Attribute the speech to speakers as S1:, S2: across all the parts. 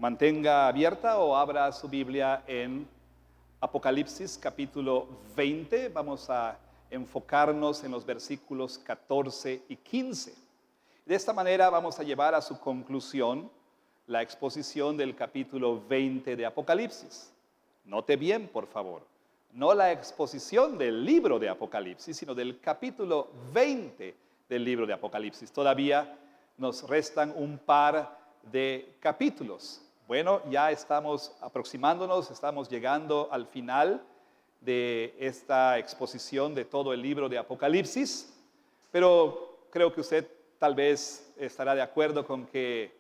S1: Mantenga abierta o abra su Biblia en Apocalipsis capítulo 20. Vamos a enfocarnos en los versículos 14 y 15. De esta manera vamos a llevar a su conclusión la exposición del capítulo 20 de Apocalipsis. Note bien, por favor, no la exposición del libro de Apocalipsis, sino del capítulo 20 del libro de Apocalipsis. Todavía nos restan un par de capítulos. Bueno, ya estamos aproximándonos, estamos llegando al final de esta exposición de todo el libro de Apocalipsis, pero creo que usted tal vez estará de acuerdo con que,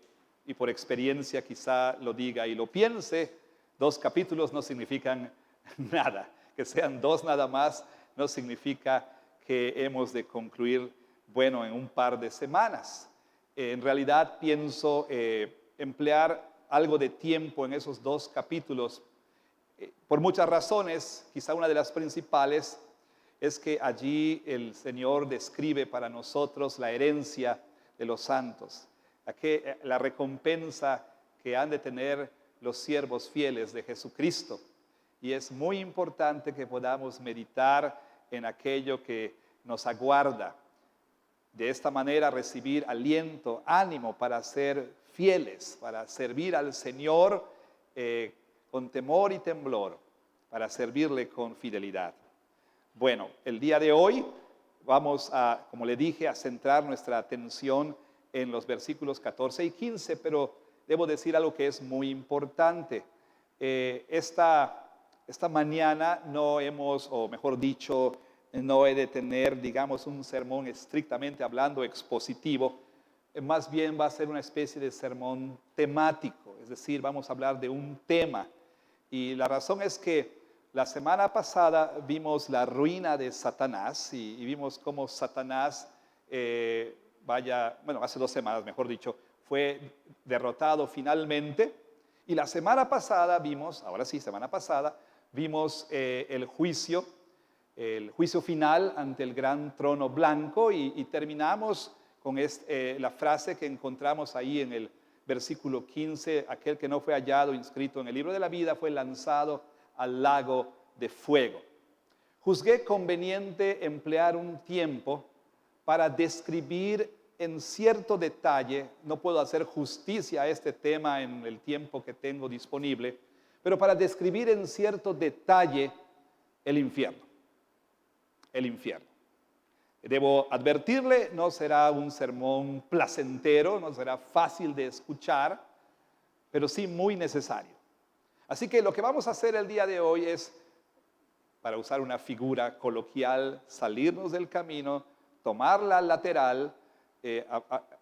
S1: y por experiencia quizá lo diga y lo piense, 2 capítulos no significan nada. Que sean 2 nada más no significa que hemos de concluir, bueno, en un par de semanas. En realidad pienso emplear algo de tiempo en esos 2 capítulos por muchas razones. Quizá una de las principales es que allí el Señor describe para nosotros la herencia de los santos, la recompensa que han de tener los siervos fieles de Jesucristo. Y es muy importante que podamos meditar en aquello que nos aguarda. De esta manera recibir aliento, ánimo para ser fieles, para servir al Señor con temor y temblor, para servirle con fidelidad. Bueno, el día de hoy vamos a, como le dije, a centrar nuestra atención en los versículos 14 y 15, pero debo decir algo que es muy importante. Esta mañana no hemos, o mejor dicho, no he de tener, digamos, un sermón estrictamente hablando expositivo. Más bien va a ser una especie de sermón temático, es decir, vamos a hablar de un tema. Y la razón es que la semana pasada vimos la ruina de Satanás y vimos cómo Satanás, hace 2 semanas, mejor dicho, fue derrotado finalmente. Y la semana pasada vimos el juicio final ante el gran trono blanco y terminamos con la frase que encontramos ahí en el versículo 15, aquel que no fue hallado inscrito en el libro de la vida fue lanzado al lago de fuego. Juzgué conveniente emplear un tiempo para describir en cierto detalle, no puedo hacer justicia a este tema en el tiempo que tengo disponible, pero para describir en cierto detalle el infierno. El infierno. Debo advertirle, no será un sermón placentero, no será fácil de escuchar, pero sí muy necesario. Así que lo que vamos a hacer el día de hoy es, para usar una figura coloquial, salirnos del camino, tomar la lateral,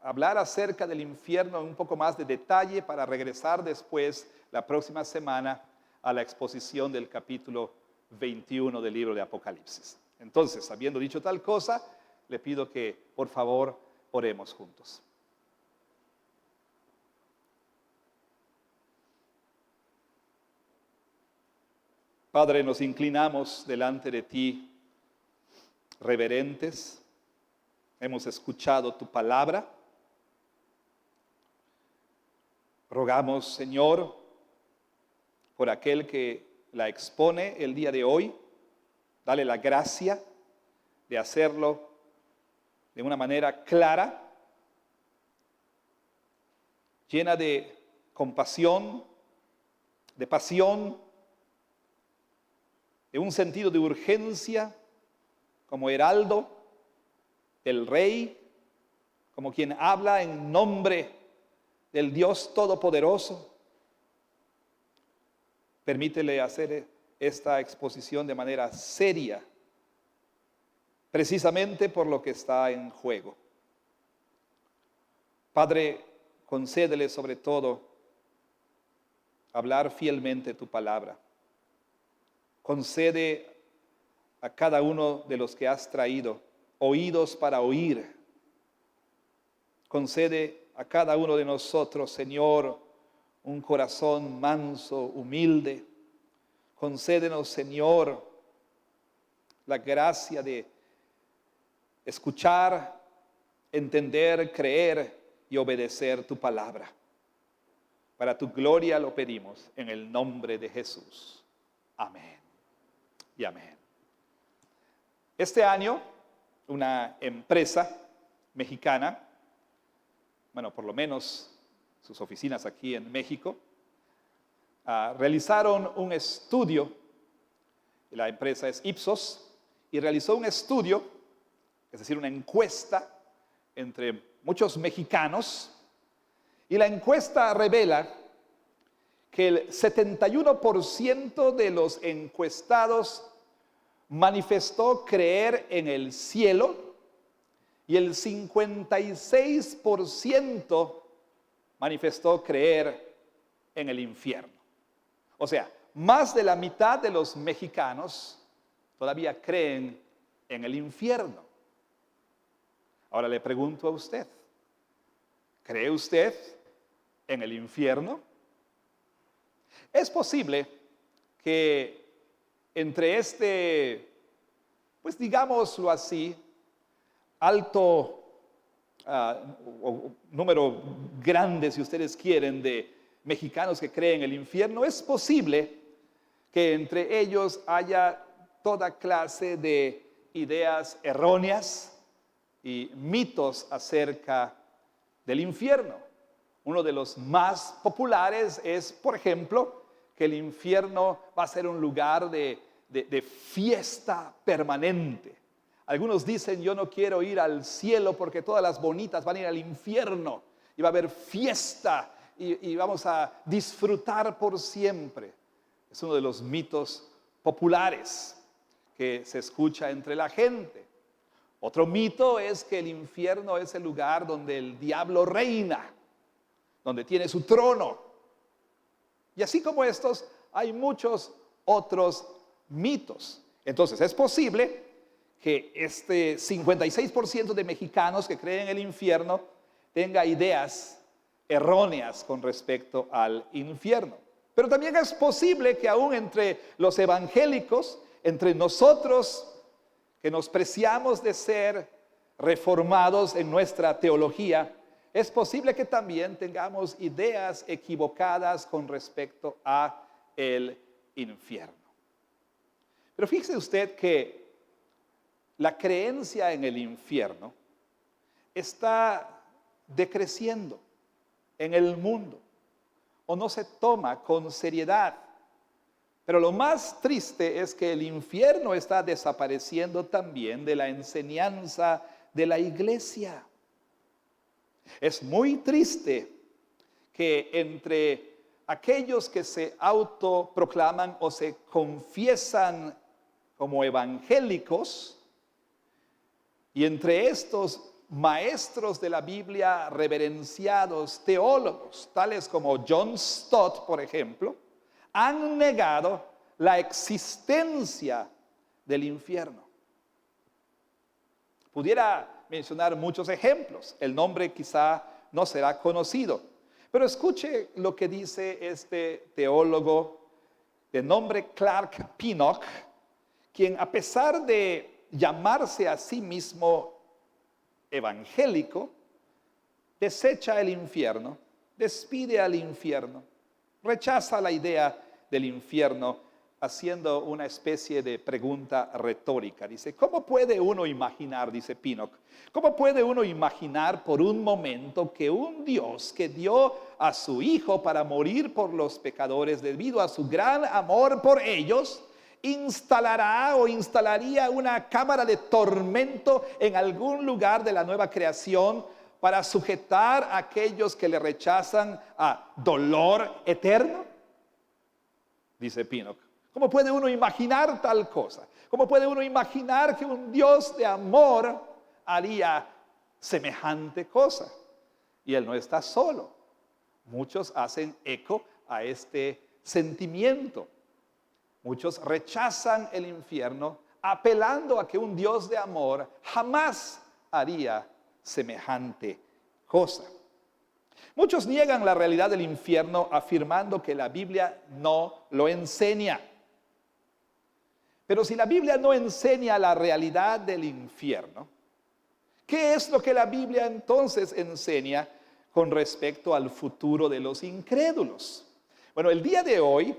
S1: hablar acerca del infierno en un poco más de detalle para regresar después, la próxima semana, a la exposición del capítulo 21 del libro de Apocalipsis. Entonces, habiendo dicho tal cosa, le pido que, por favor, oremos juntos. Padre, nos inclinamos delante de ti, reverentes. Hemos escuchado tu palabra. Rogamos, Señor, por aquel que la expone el día de hoy, dale la gracia de hacerlo de una manera clara, llena de compasión, de pasión, de un sentido de urgencia, como heraldo del Rey, como quien habla en nombre del Dios Todopoderoso. Permítele hacer esta exposición de manera seria, precisamente por lo que está en juego. Padre, concédele sobre todo hablar fielmente tu palabra. Concede a cada uno de los que has traído oídos para oír. Concede a cada uno de nosotros, Señor, un corazón manso, humilde. Concédenos, Señor, la gracia de escuchar, entender, creer y obedecer tu palabra. Para tu gloria lo pedimos en el nombre de Jesús. Amén y amén. Este año, una empresa mexicana, bueno, por lo menos sus oficinas aquí en México, realizaron un estudio. La empresa es Ipsos y realizó un estudio, es decir, una encuesta entre muchos mexicanos, y la encuesta revela que el 71% de los encuestados manifestó creer en el cielo y el 56% manifestó creer en el infierno. O sea, más de la mitad de los mexicanos todavía creen en el infierno. Ahora le pregunto a usted, ¿cree usted en el infierno? Es posible que entre este, pues digámoslo así, alto o número grande, si ustedes quieren, de mexicanos que creen en el infierno, es posible que entre ellos haya toda clase de ideas erróneas y mitos acerca del infierno. Uno de los más populares es, por ejemplo, que el infierno va a ser un lugar de fiesta permanente. Algunos dicen, yo no quiero ir al cielo porque todas las bonitas van a ir al infierno y va a haber fiesta y vamos a disfrutar por siempre. Es uno de los mitos populares que se escucha entre la gente. Otro mito es que el infierno es el lugar donde el diablo reina, donde tiene su trono. Y así como estos, hay muchos otros mitos. Entonces, es posible que este 56% de mexicanos que creen en el infierno tenga ideas erróneas con respecto al infierno. Pero también es posible que aún entre los evangélicos, entre nosotros que nos preciamos de ser reformados en nuestra teología, es posible que también tengamos ideas equivocadas con respecto a el infierno. Pero fíjese usted que la creencia en el infierno está decreciendo en el mundo o no se toma con seriedad. Pero lo más triste es que el infierno está desapareciendo también de la enseñanza de la iglesia. Es muy triste que entre aquellos que se autoproclaman o se confiesan como evangélicos y entre estos maestros de la Biblia reverenciados, teólogos, tales como John Stott, por ejemplo, han negado la existencia del infierno. Pudiera mencionar muchos ejemplos. El nombre quizá no será conocido. Pero escuche lo que dice este teólogo de nombre Clark Pinnock, quien a pesar de llamarse a sí mismo evangélico, desecha el infierno, despide al infierno, rechaza la idea del infierno, haciendo una especie de pregunta retórica. Dice, ¿cómo puede uno imaginar, dice Pinnock, cómo puede uno imaginar por un momento que un Dios que dio a su Hijo para morir por los pecadores debido a su gran amor por ellos, instalará o instalaría una cámara de tormento en algún lugar de la nueva creación para sujetar a aquellos que le rechazan a dolor eterno? Dice Pinnock. ¿Cómo puede uno imaginar tal cosa? ¿Cómo puede uno imaginar que un Dios de amor haría semejante cosa? Y Él no está solo. Muchos hacen eco a este sentimiento. Muchos rechazan el infierno apelando a que un Dios de amor jamás haría semejante cosa. Muchos niegan la realidad del infierno afirmando que la Biblia no lo enseña. Pero si la Biblia no enseña la realidad del infierno, ¿qué es lo que la Biblia entonces enseña con respecto al futuro de los incrédulos. Bueno, el día de hoy,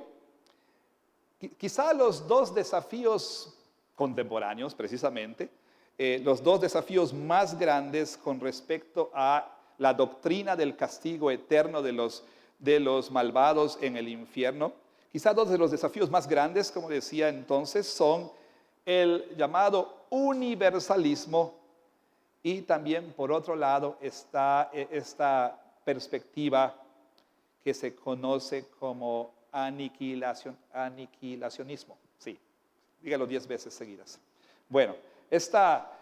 S1: quizá los dos desafíos contemporáneos, precisamente, los dos desafíos más grandes con respecto a la doctrina del castigo eterno de los malvados en el infierno, quizá dos de los desafíos más grandes, como decía entonces, son el llamado universalismo y también, por otro lado, está esta perspectiva que se conoce como aniquilacionismo. Sí, dígalo 10 veces seguidas. Bueno, esta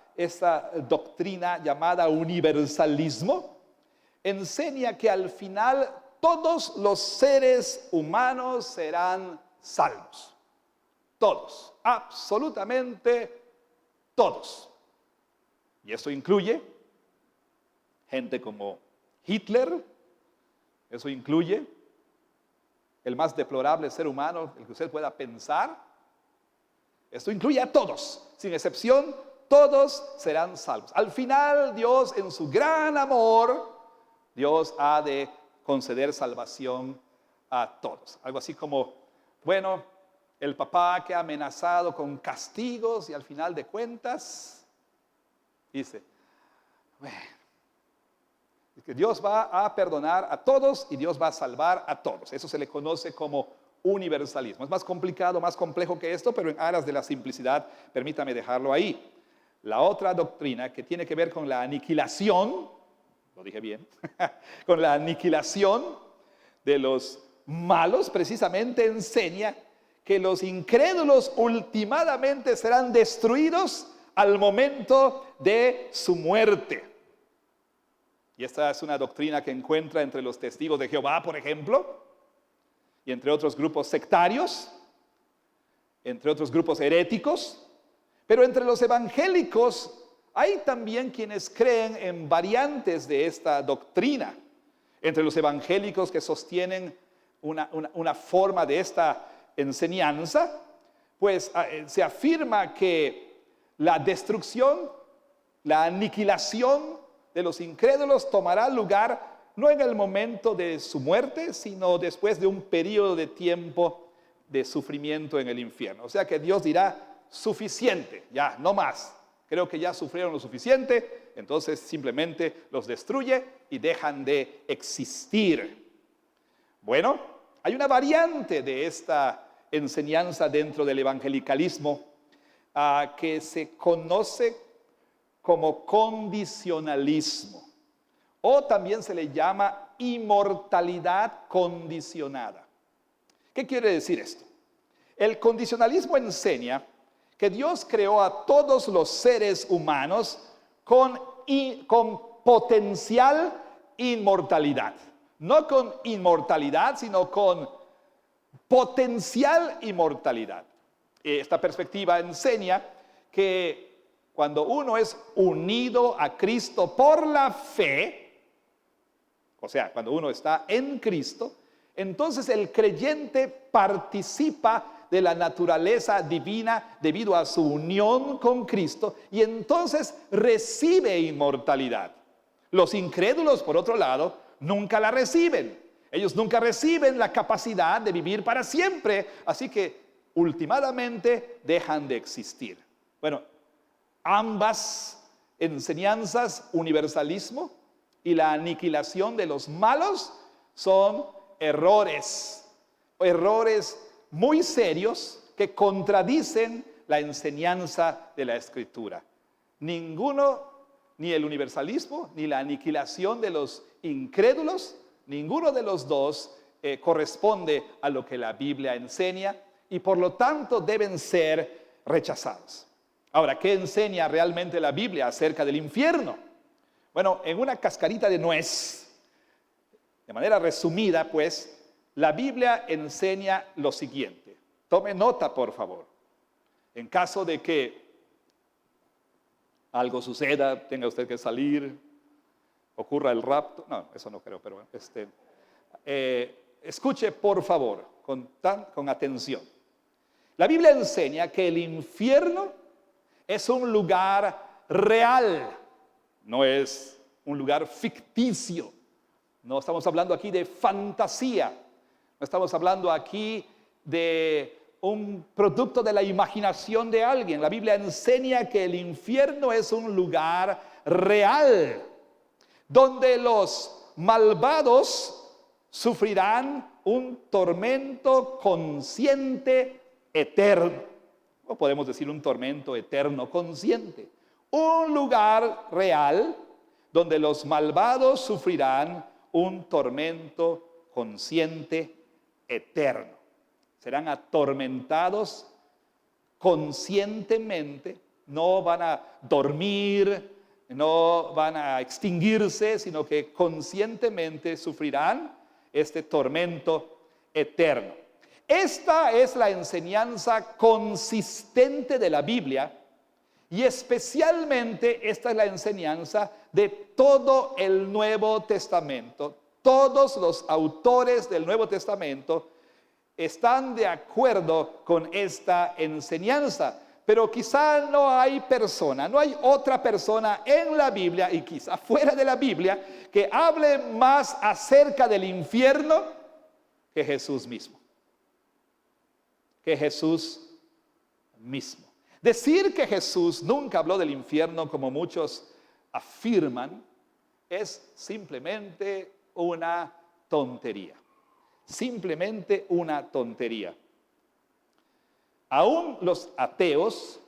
S1: doctrina llamada universalismo enseña que al final todos los seres humanos serán salvos. Todos, absolutamente todos. Y eso incluye gente como Hitler, eso incluye el más deplorable ser humano, el que usted pueda pensar. Esto incluye a todos, sin excepción, todos serán salvos. Al final, Dios, en su gran amor, Dios ha de conceder salvación a todos. Algo así como, bueno, el papá que ha amenazado con castigos y al final de cuentas dice, bueno, que Dios va a perdonar a todos y Dios va a salvar a todos. Eso se le conoce como universalismo. Es más complicado, más complejo que esto, pero en aras de la simplicidad, permítame dejarlo ahí. La otra doctrina que tiene que ver con la aniquilación, lo dije bien, con la aniquilación de los malos, precisamente enseña que los incrédulos ultimadamente serán destruidos al momento de su muerte. Y esta es una doctrina que encuentra entre los testigos de Jehová, por ejemplo, y entre otros grupos sectarios, entre otros grupos heréticos, pero entre los evangélicos hay también quienes creen en variantes de esta doctrina. Entre los evangélicos que sostienen una forma de esta enseñanza, pues se afirma que la destrucción, la aniquilación de los incrédulos tomará lugar no en el momento de su muerte, sino después de un periodo de tiempo de sufrimiento en el infierno. O sea que Dios dirá, suficiente, ya, no más. Creo que ya sufrieron lo suficiente, entonces simplemente los destruye y dejan de existir. Bueno, hay una variante de esta enseñanza dentro del evangelicalismo que se conoce como condicionalismo, o también se le llama inmortalidad condicionada. ¿Qué quiere decir esto? El condicionalismo enseña que Dios creó a todos los seres humanos con potencial inmortalidad. No con inmortalidad, sino con potencial inmortalidad. Esta perspectiva enseña que cuando uno es unido a Cristo por la fe, o sea, cuando uno está en Cristo, entonces el creyente participa de la naturaleza divina debido a su unión con Cristo y entonces recibe inmortalidad. Los incrédulos, por otro lado, nunca la reciben. Ellos nunca reciben la capacidad de vivir para siempre, así que últimamente dejan de existir. Bueno, ambas enseñanzas, universalismo y la aniquilación de los malos, son errores muy serios que contradicen la enseñanza de la Escritura. Ninguno, ni el universalismo, ni la aniquilación de los incrédulos, ninguno de los dos corresponde a lo que la Biblia enseña y por lo tanto deben ser rechazados. Ahora, ¿qué enseña realmente la Biblia acerca del infierno? Bueno, en una cascarita de nuez, de manera resumida, pues, la Biblia enseña lo siguiente. Tome nota, por favor. En caso de que algo suceda, tenga usted que salir, ocurra el rapto. No, eso no creo, pero escuche, por favor, con atención. La Biblia enseña que el infierno es un lugar real, no es un lugar ficticio. No estamos hablando aquí de fantasía. No estamos hablando aquí de un producto de la imaginación de alguien. La Biblia enseña que el infierno es un lugar real, donde los malvados sufrirán un tormento consciente eterno. O podemos decir un tormento eterno consciente. Un lugar real donde los malvados sufrirán un tormento consciente eterno. Serán atormentados conscientemente, no van a dormir, no van a extinguirse, sino que conscientemente sufrirán este tormento eterno. Esta es la enseñanza consistente de la Biblia y especialmente esta es la enseñanza de todo el Nuevo Testamento. Todos los autores del Nuevo Testamento están de acuerdo con esta enseñanza, pero quizá no hay otra persona en la Biblia y quizá fuera de la Biblia que hable más acerca del infierno que Jesús mismo. Decir que Jesús nunca habló del infierno como muchos afirman es simplemente una tontería. Simplemente una tontería. Aún los ateos,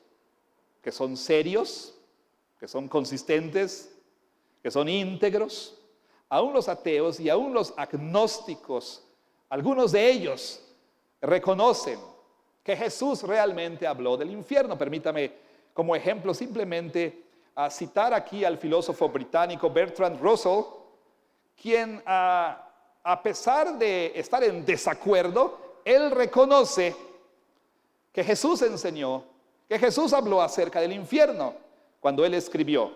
S1: que son serios, que son consistentes, que son íntegros, aún los ateos y aún los agnósticos, algunos de ellos reconocen que Jesús realmente habló del infierno. Permítame como ejemplo simplemente citar aquí al filósofo británico Bertrand Russell, quien a pesar de estar en desacuerdo, él reconoce que Jesús enseñó, que Jesús habló acerca del infierno cuando él escribió: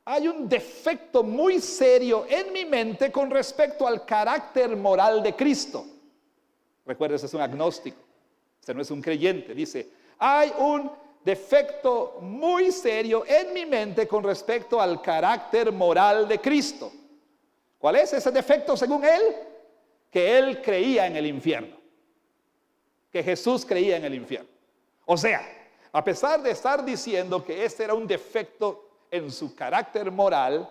S1: hay un defecto muy serio en mi mente con respecto al carácter moral de Cristo. Recuerda, este es un agnóstico, este no es un creyente. Dice: hay un defecto muy serio en mi mente con respecto al carácter moral de Cristo. ¿Cuál es ese defecto según él? Que él creía en el infierno. Que Jesús creía en el infierno. O sea, a pesar de estar diciendo que este era un defecto en su carácter moral,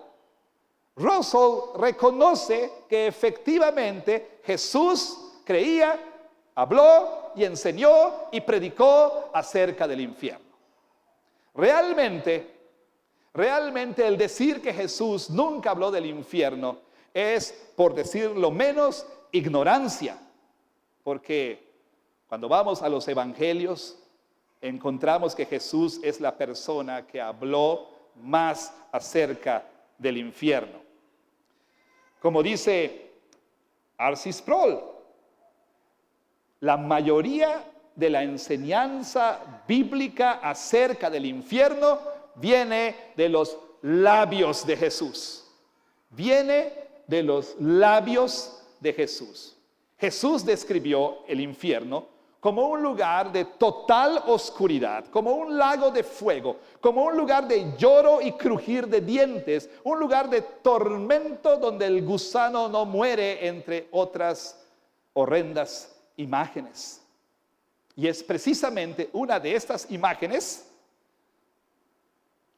S1: Russell reconoce que efectivamente Jesús creía, habló y enseñó y predicó acerca del infierno. Realmente el decir que Jesús nunca habló del infierno es, por decirlo menos, ignorancia. Porque cuando vamos a los evangelios, encontramos que Jesús es la persona que habló más acerca del infierno. Como dice R.C. Sproul, la mayoría de la enseñanza bíblica acerca del infierno viene de los labios de Jesús. Viene de los labios de Jesús. Jesús describió el infierno como un lugar de total oscuridad, como un lago de fuego, como un lugar de lloro y crujir de dientes, un lugar de tormento donde el gusano no muere, entre otras horrendas imágenes. Y es precisamente una de estas imágenes,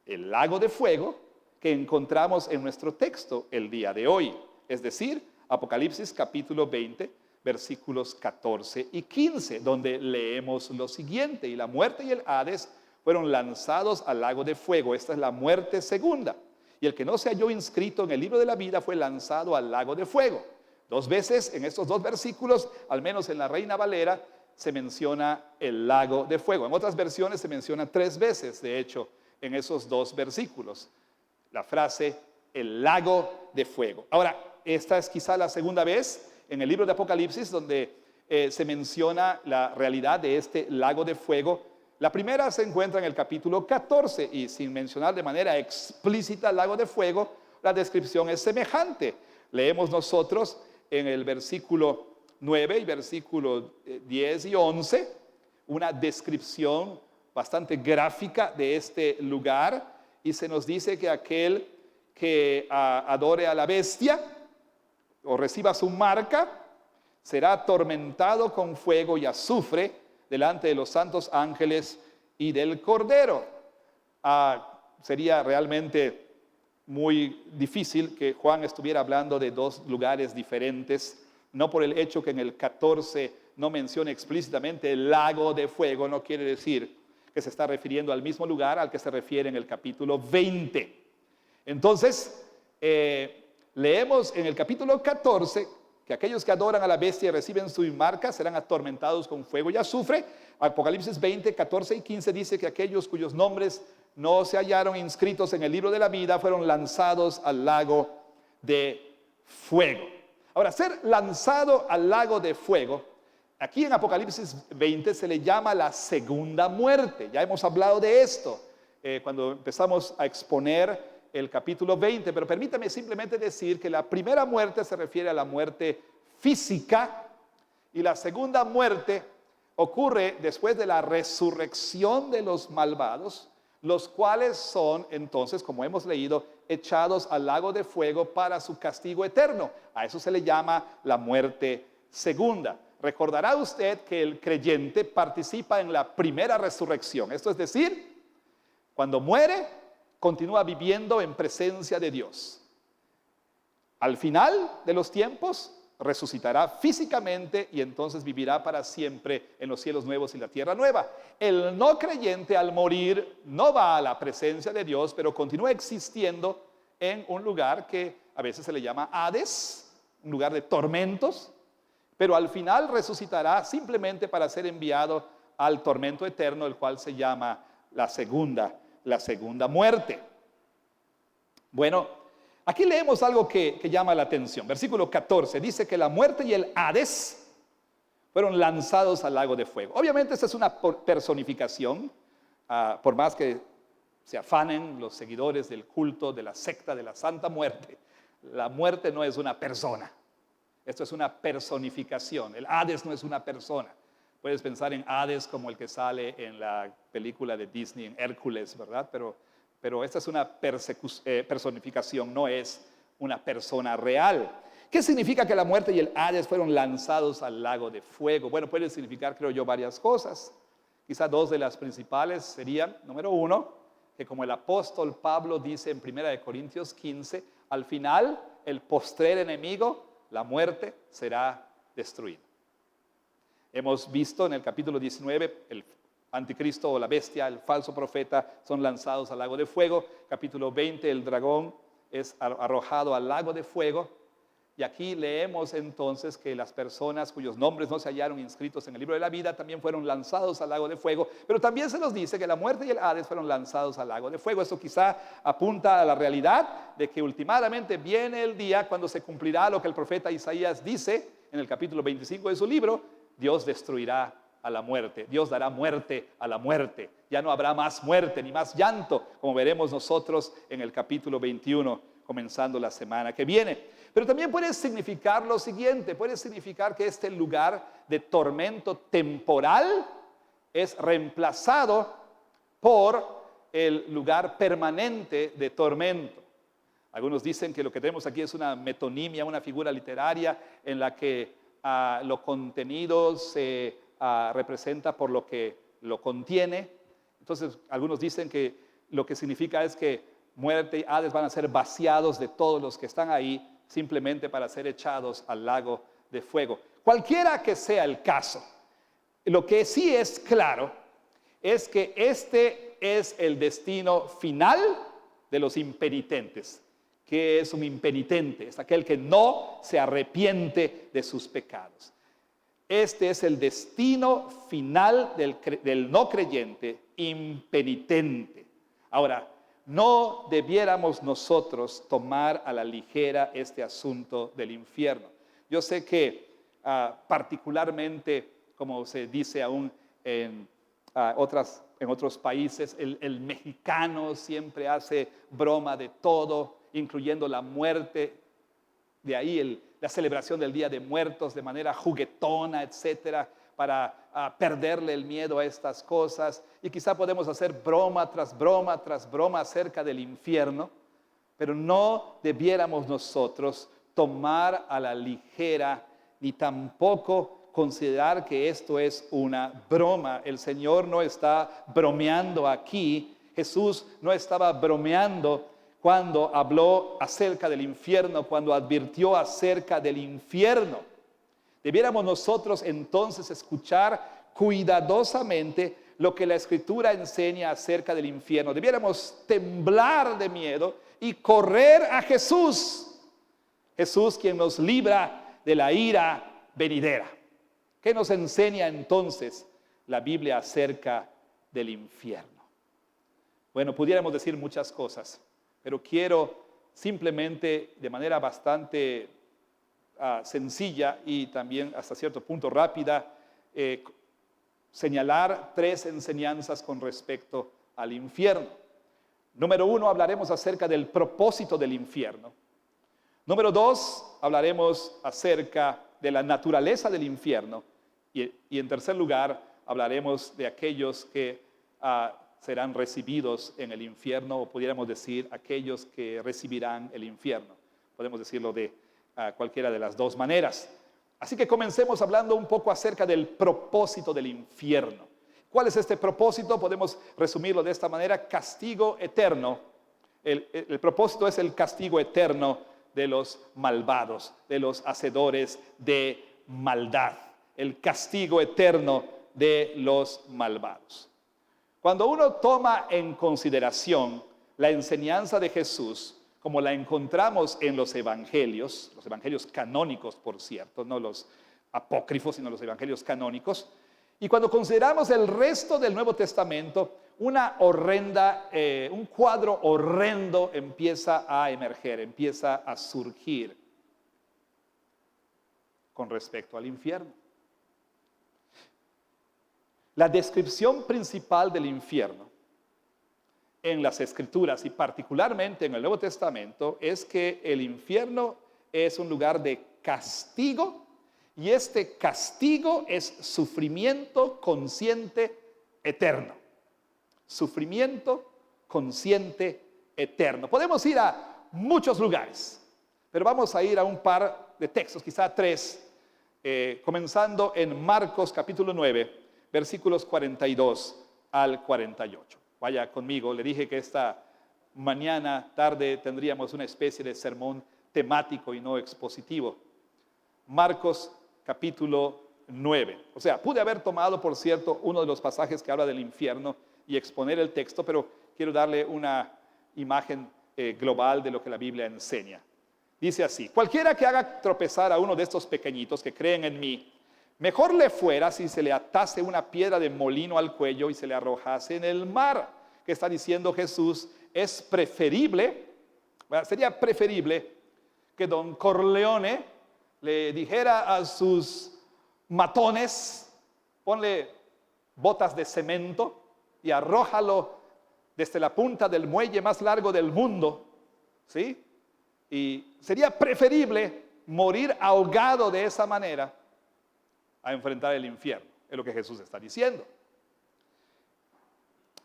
S1: el lago de fuego, que encontramos en nuestro texto el día de hoy, es decir, Apocalipsis capítulo 20, versículos 14 y 15, donde leemos lo siguiente: y la muerte y el Hades fueron lanzados al lago de fuego. Esta es la muerte segunda. Y el que no se halló inscrito en el libro de la vida fue lanzado al lago de fuego. 2 veces en estos 2 versículos, al menos en la Reina Valera, se menciona el lago de fuego. En otras versiones se menciona 3 veces, de hecho, en esos 2 versículos, la frase el lago de fuego. Ahora, esta es quizá la segunda vez en el libro de Apocalipsis donde se menciona la realidad de este lago de fuego. La primera se encuentra en el capítulo 14 y, sin mencionar de manera explícita el lago de fuego, la descripción es semejante. Leemos nosotros en el versículo 9 y versículo 10 y 11 una descripción bastante gráfica de este lugar, y se nos dice que aquel que adore a la bestia o reciba su marca, será atormentado con fuego y azufre delante de los santos ángeles y del Cordero. Sería realmente muy difícil que Juan estuviera hablando de dos lugares diferentes, no por el hecho que en el 14 no menciona explícitamente el lago de fuego, no quiere decir que se está refiriendo al mismo lugar al que se refiere en el capítulo 20. Entonces, leemos en el capítulo 14 que aquellos que adoran a la bestia y reciben su marca serán atormentados con fuego y azufre. Apocalipsis 20, 14 y 15 dice que aquellos cuyos nombres no se hallaron inscritos en el libro de la vida fueron lanzados al lago de fuego. Ahora, ser lanzado al lago de fuego, aquí en Apocalipsis 20 se le llama la segunda muerte. Ya hemos hablado de esto cuando empezamos a exponer el capítulo 20, pero permítame simplemente decir que la primera muerte se refiere a la muerte física y la segunda muerte ocurre después de la resurrección de los malvados, los cuales son entonces, como hemos leído, echados al lago de fuego para su castigo eterno. A eso se le llama la muerte segunda. Recordará usted que el creyente participa en la primera resurrección, esto es decir, cuando muere, continúa viviendo en presencia de Dios. Al final de los tiempos, resucitará físicamente y entonces vivirá para siempre en los cielos nuevos y la tierra nueva. El no creyente al morir no va a la presencia de Dios, pero continúa existiendo en un lugar que a veces se le llama Hades, un lugar de tormentos, pero al final resucitará simplemente para ser enviado al tormento eterno, el cual se llama la segunda muerte. Bueno, aquí leemos algo que llama la atención. Versículo 14 dice que la muerte y el Hades fueron lanzados al lago de fuego. Obviamente esta es una personificación, por más que se afanen los seguidores del culto de la secta de la Santa Muerte. La muerte no es una persona. Esto es una personificación. El Hades no es una persona. Puedes pensar en Hades como el que sale en la película de Disney, en Hércules, ¿verdad? Pero esta es una personificación, no es una persona real. ¿Qué significa que la muerte y el Hades fueron lanzados al lago de fuego? Bueno, puede significar, creo yo, varias cosas. Quizá dos de las principales serían, número uno, que como el apóstol Pablo dice en 1 Corintios 15, al final el postrer enemigo, la muerte, será destruido. Hemos visto en el capítulo 19, el anticristo o la bestia, el falso profeta, son lanzados al lago de fuego. Capítulo 20, el dragón es arrojado al lago de fuego. Y aquí leemos entonces que las personas cuyos nombres no se hallaron inscritos en el libro de la vida también fueron lanzados al lago de fuego. Pero también se nos dice que la muerte y el Hades fueron lanzados al lago de fuego. Esto quizá apunta a la realidad de que últimamente viene el día cuando se cumplirá lo que el profeta Isaías dice en el capítulo 25 de su libro. Dios destruirá a la muerte, Dios dará muerte a la muerte. Ya no habrá más muerte ni más llanto, como veremos nosotros en el capítulo 21, comenzando la semana que viene. Pero también puede significar lo siguiente, puede significar que este lugar de tormento temporal es reemplazado por el lugar permanente de tormento. Algunos dicen que lo que tenemos aquí es una metonimia, una figura literaria en la que lo contenido se representa por lo que lo contiene. Entonces, algunos dicen que lo que significa es que muerte y Hades van a ser vaciados de todos los que están ahí, simplemente para ser echados al lago de fuego. Cualquiera que sea el caso, lo que sí es claro es que este es el destino final de los impenitentes. ¿Qué es un impenitente? Es aquel que no se arrepiente de sus pecados. Este es el destino final del no creyente impenitente. Ahora, no debiéramos nosotros tomar a la ligera este asunto del infierno. Yo sé que particularmente, como se dice aún en otros países, el mexicano siempre hace broma de todo, incluyendo la muerte, de ahí la celebración del Día de Muertos de manera juguetona, etcétera, para perderle el miedo a estas cosas. Y quizá podemos hacer broma tras broma tras broma acerca del infierno, pero no debiéramos nosotros tomar a la ligera, ni tampoco considerar que esto es una broma. El Señor no está bromeando aquí. Jesús no estaba bromeando cuando habló acerca del infierno, cuando advirtió acerca del infierno. Debiéramos nosotros entonces escuchar cuidadosamente lo que la Escritura enseña acerca del infierno. Debiéramos temblar de miedo y correr a Jesús. Jesús quien nos libra de la ira venidera. ¿Qué nos enseña entonces la Biblia acerca del infierno? Bueno, pudiéramos decir muchas cosas, pero quiero simplemente de manera bastante sencilla y también hasta cierto punto rápida señalar 3 enseñanzas con respecto al infierno. Número 1, hablaremos acerca del propósito del infierno. Número 2, hablaremos acerca de la naturaleza del infierno. Y en tercer lugar, hablaremos de aquellos que serán recibidos en el infierno, o pudiéramos decir aquellos que recibirán el infierno. Podemos decirlo de cualquiera de las dos maneras. Así que comencemos hablando un poco acerca del propósito del infierno. ¿Cuál es este propósito? Podemos resumirlo de esta manera: castigo eterno. El propósito es el castigo eterno de los malvados, de los hacedores de maldad. El castigo eterno de los malvados. Cuando uno toma en consideración la enseñanza de Jesús, como la encontramos en los evangelios canónicos, por cierto, no los apócrifos, sino los evangelios canónicos, y cuando consideramos el resto del Nuevo Testamento, un cuadro horrendo empieza a emerger, empieza a surgir con respecto al infierno. La descripción principal del infierno en las Escrituras y particularmente en el Nuevo Testamento es que el infierno es un lugar de castigo, y este castigo es sufrimiento consciente eterno. Sufrimiento consciente eterno. Podemos ir a muchos lugares, pero vamos a ir a un par de textos, quizá 3, comenzando en Marcos capítulo 9, versículos 42 al 48. Vaya conmigo. Le dije que esta tarde tendríamos una especie de sermón temático y no expositivo. Marcos capítulo 9. O sea, pude haber tomado, por cierto, uno de los pasajes que habla del infierno y exponer el texto, pero quiero darle una imagen global de lo que la Biblia enseña. Dice así: cualquiera que haga tropezar a uno de estos pequeñitos que creen en mí, mejor le fuera si se le atase una piedra de molino al cuello y se le arrojase en el mar. ¿Qué está diciendo Jesús? Es preferible, sería preferible que don Corleone le dijera a sus matones: ponle botas de cemento y arrójalo desde la punta del muelle más largo del mundo, ¿sí? Y sería preferible morir ahogado de esa manera a enfrentar el infierno. Es lo que Jesús está diciendo.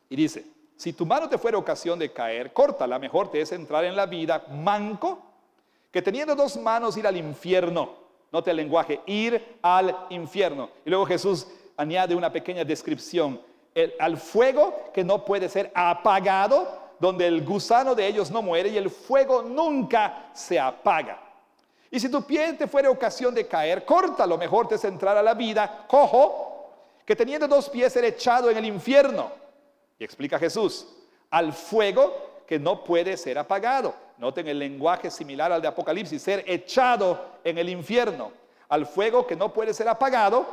S1: Y dice: si tu mano te fuera ocasión de caer, córtala. Mejor te es entrar en la vida manco que teniendo 2 manos ir al infierno. Note el lenguaje: ir al infierno. Y luego Jesús añade una pequeña descripción: al fuego que no puede ser apagado, donde el gusano de ellos no muere y el fuego nunca se apaga. Y si tu pie te fuera ocasión de caer, córtalo. Mejor te es entrar a la vida cojo que teniendo 2 pies ser echado en el infierno. Y explica Jesús: al fuego que no puede ser apagado. Noten el lenguaje similar al de Apocalipsis: ser echado en el infierno. Al fuego que no puede ser apagado,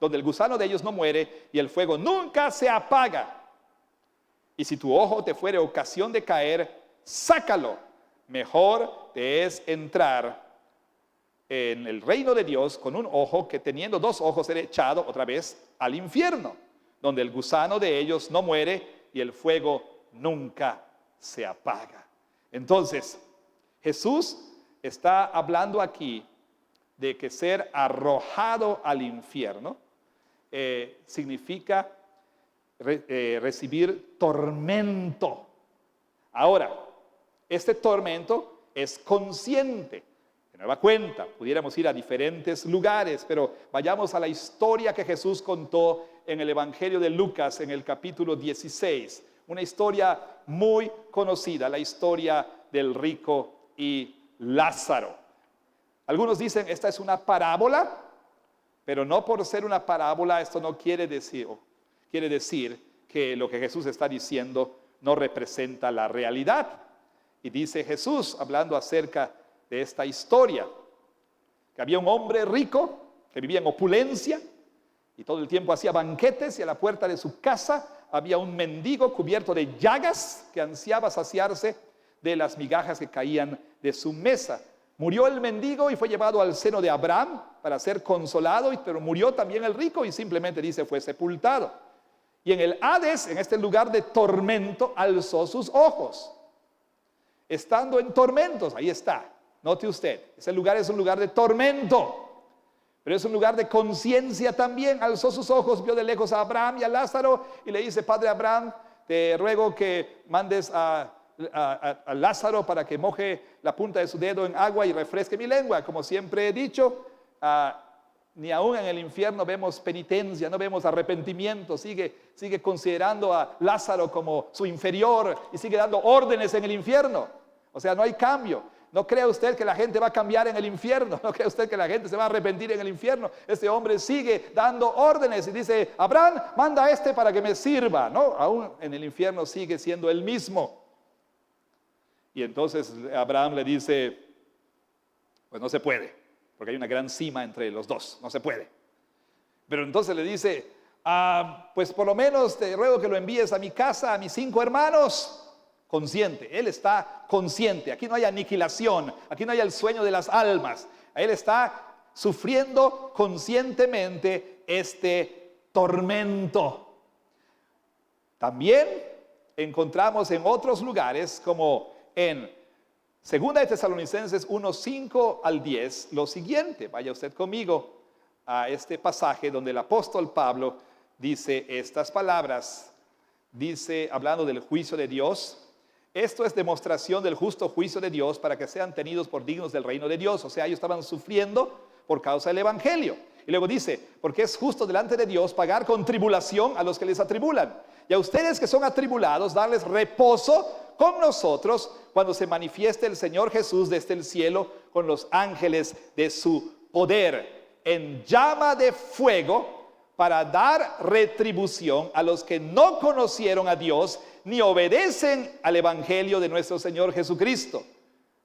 S1: donde el gusano de ellos no muere y el fuego nunca se apaga. Y si tu ojo te fuere ocasión de caer, sácalo. Mejor te es entrar en el reino de Dios con un ojo que teniendo 2 ojos ser echado otra vez al infierno, donde el gusano de ellos no muere y el fuego nunca se apaga. Entonces, Jesús está hablando aquí de que ser arrojado al infierno significa recibir tormento. Ahora, este tormento es consciente. de nueva cuenta. Pudiéramos ir a diferentes lugares, pero vayamos a la historia que Jesús contó en el Evangelio de Lucas, en el capítulo 16. Una historia muy conocida, la historia del rico y Lázaro. Algunos dicen, esta es una parábola, pero no por ser una parábola, esto no quiere decir que lo que Jesús está diciendo no representa la realidad. Y dice Jesús, hablando acerca de esta historia, que había un hombre rico que vivía en opulencia y todo el tiempo hacía banquetes, y a la puerta de su casa había un mendigo cubierto de llagas que ansiaba saciarse de las migajas que caían de su mesa. Murió el mendigo y fue llevado al seno de Abraham para ser consolado, pero murió también el rico y simplemente dice fue sepultado. Y en el Hades, en este lugar de tormento, alzó sus ojos. Estando en tormentos, ahí está, note usted, ese lugar es un lugar de tormento, pero es un lugar de conciencia también. Alzó sus ojos, vio de lejos a Abraham y a Lázaro y le dice, Padre Abraham, te ruego que mandes a Lázaro para que moje la punta de su dedo en agua y refresque mi lengua. Como siempre he dicho, ni aún en el infierno vemos penitencia, no vemos arrepentimiento. Sigue considerando a Lázaro como su inferior y sigue dando órdenes en el infierno. O sea, no hay cambio. No crea usted que la gente va a cambiar en el infierno. No crea usted que la gente se va a arrepentir en el infierno. Este hombre sigue dando órdenes y dice, Abraham, manda a este para que me sirva. No, aún en el infierno sigue siendo el mismo. Y entonces Abraham le dice, pues no se puede, porque hay una gran cima entre los dos, no se puede. Pero entonces le dice, pues por lo menos te ruego que lo envíes a mi casa, a mis 5 hermanos. Consciente, él está consciente. Aquí no hay aniquilación, aquí no hay el sueño de las almas. Él está sufriendo conscientemente este tormento. También encontramos en otros lugares, como en 2 de Tesalonicenses 1, 5 al 10, lo siguiente. Vaya usted conmigo a este pasaje donde el apóstol Pablo dice estas palabras. Dice, hablando del juicio de Dios, esto es demostración del justo juicio de Dios para que sean tenidos por dignos del reino de Dios. O sea, ellos estaban sufriendo por causa del evangelio. Y luego dice, porque es justo delante de Dios pagar con tribulación a los que les atribulan. Y a ustedes que son atribulados, darles reposo con nosotros cuando se manifieste el Señor Jesús desde el cielo con los ángeles de su poder, en llama de fuego, para dar retribución a los que no conocieron a Dios ni obedecen al evangelio de nuestro Señor Jesucristo.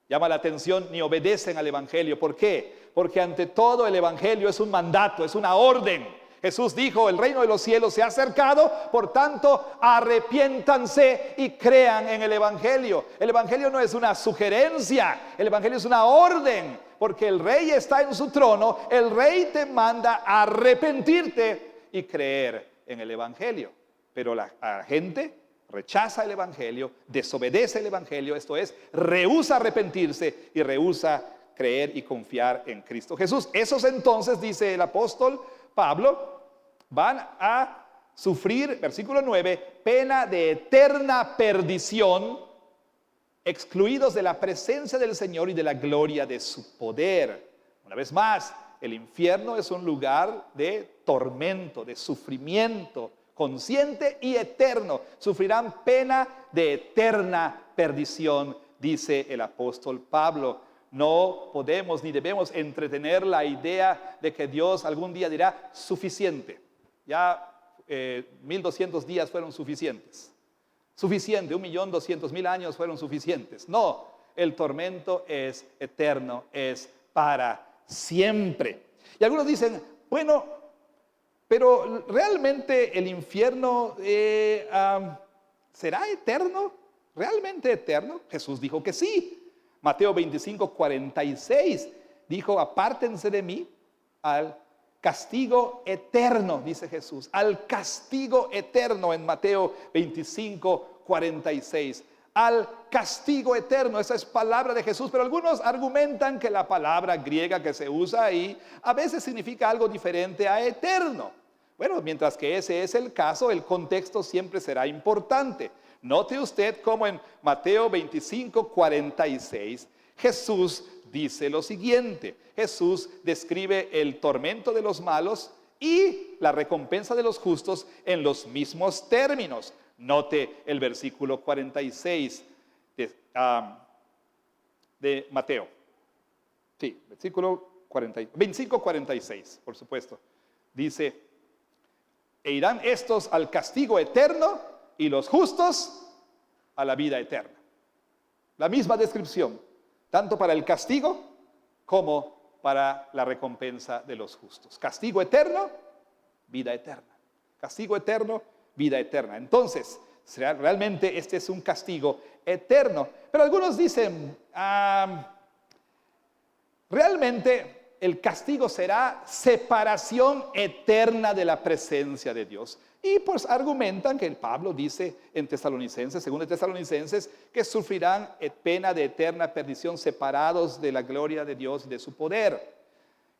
S1: Llama la atención, ni obedecen al evangelio. ¿Por qué? Porque ante todo el evangelio es un mandato, es una orden. Jesús dijo, el reino de los cielos se ha acercado, por tanto, arrepiéntanse y crean en el evangelio. El evangelio no es una sugerencia, el evangelio es una orden, porque el rey está en su trono, el rey te manda a arrepentirte y creer en el evangelio. Pero la gente rechaza el evangelio, desobedece el evangelio, esto es, rehúsa arrepentirse y rehúsa creer y confiar en Cristo Jesús. Esos entonces, dice el apóstol Pablo, van a sufrir, versículo 9, pena de eterna perdición, excluidos de la presencia del Señor y de la gloria de su poder. Una vez más, el infierno es un lugar de tormento, de sufrimiento consciente y eterno. Sufrirán pena de eterna perdición, dice el apóstol Pablo. No podemos ni debemos entretener la idea de que Dios algún día dirá suficiente. Ya 1200 días fueron suficientes. Suficiente, 1.200.000 años fueron suficientes. No, el tormento es eterno, es para siempre. Y algunos dicen, bueno, pero ¿realmente el infierno será eterno? ¿Realmente eterno? Jesús dijo que sí. Mateo 25:46 dijo, apártense de mí al castigo eterno, dice Jesús, al castigo eterno en Mateo 25:46. Al castigo eterno, esa es palabra de Jesús, pero algunos argumentan que la palabra griega que se usa ahí a veces significa algo diferente a eterno. Bueno, mientras que ese es el caso, el contexto siempre será importante. Note usted cómo en Mateo 25:46 Jesús dice lo siguiente. Jesús describe el tormento de los malos y la recompensa de los justos en los mismos términos. Note el versículo 46 de Mateo. Sí, versículo 25-46, por supuesto. Dice, e irán estos al castigo eterno y los justos a la vida eterna. La misma descripción, tanto para el castigo como para la recompensa de los justos. Castigo eterno, vida eterna. Castigo eterno, vida eterna. Entonces, realmente este es un castigo eterno. Pero algunos dicen, realmente el castigo será separación eterna de la presencia de Dios. Y pues argumentan que el Pablo dice en Tesalonicenses, según de Tesalonicenses, que sufrirán pena de eterna perdición separados de la gloria de Dios y de su poder.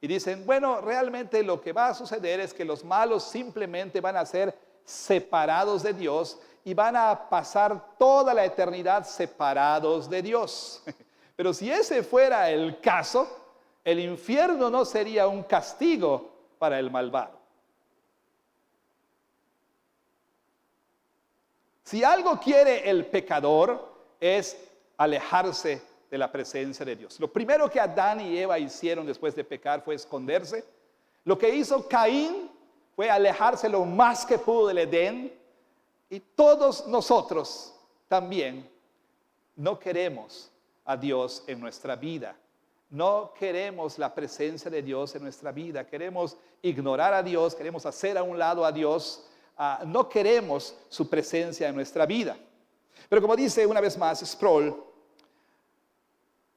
S1: Y dicen, bueno, realmente lo que va a suceder es que los malos simplemente van a ser separados de Dios y van a pasar toda la eternidad separados de Dios. Pero si ese fuera el caso, el infierno no sería un castigo para el malvado. Si algo quiere el pecador es alejarse de la presencia de Dios. Lo primero que Adán y Eva hicieron después de pecar fue esconderse. Lo que hizo Caín fue alejarse lo más que pudo del Edén. Y todos nosotros también no queremos a Dios en nuestra vida. No queremos la presencia de Dios en nuestra vida. Queremos ignorar a Dios, queremos hacer a un lado a Dios. No queremos su presencia en nuestra vida. Pero como dice una vez más Sproul,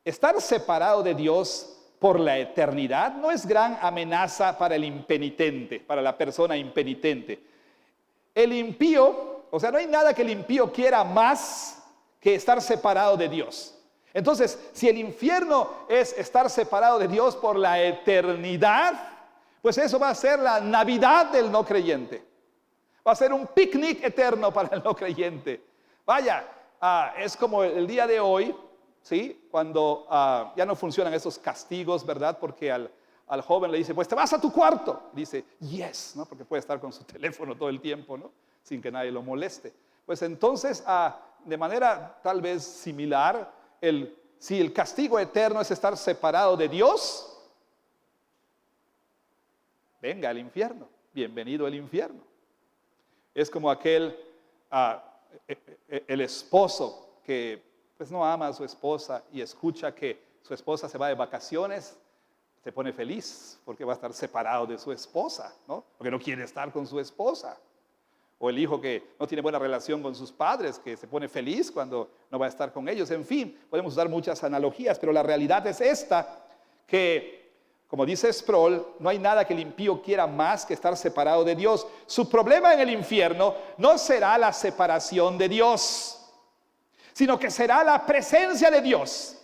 S1: estar separado de Dios por la eternidad no es gran amenaza para el impenitente, para la persona impenitente. El impío, o sea, no hay nada que el impío quiera más que estar separado de Dios. Entonces, si el infierno es estar separado de Dios por la eternidad, pues eso va a ser la Navidad del no creyente. Va a ser un picnic eterno para el no creyente. Vaya, es como el día de hoy, ¿sí? Cuando ya no funcionan esos castigos, ¿verdad? Porque al joven le dice, pues te vas a tu cuarto. Dice, yes, ¿no? Porque puede estar con su teléfono todo el tiempo, ¿no? Sin que nadie lo moleste. Pues entonces, de manera tal vez similar, si el castigo eterno es estar separado de Dios, venga el infierno, bienvenido el infierno. Es como el esposo que pues no ama a su esposa y escucha que su esposa se va de vacaciones, se pone feliz porque va a estar separado de su esposa, ¿no? Porque no quiere estar con su esposa. O el hijo que no tiene buena relación con sus padres, que se pone feliz cuando no va a estar con ellos. En fin, podemos usar muchas analogías, pero la realidad es esta, que, como dice Sproul, no hay nada que el impío quiera más que estar separado de Dios. Su problema en el infierno no será la separación de Dios, sino que será la presencia de Dios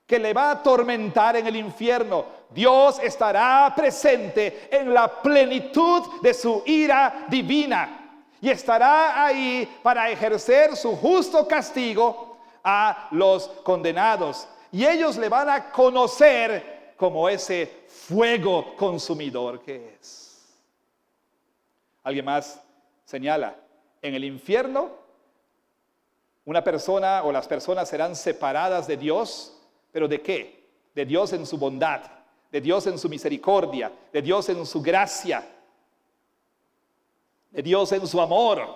S1: que le va a atormentar en el infierno. Dios estará presente en la plenitud de su ira divina. Y estará ahí para ejercer su justo castigo a los condenados. Y ellos le van a conocer como ese fuego consumidor que es. Alguien más señala, en el infierno, una persona o las personas serán separadas de Dios, ¿pero de qué? De Dios en su bondad, de Dios en su misericordia, de Dios en su gracia, de Dios en su amor.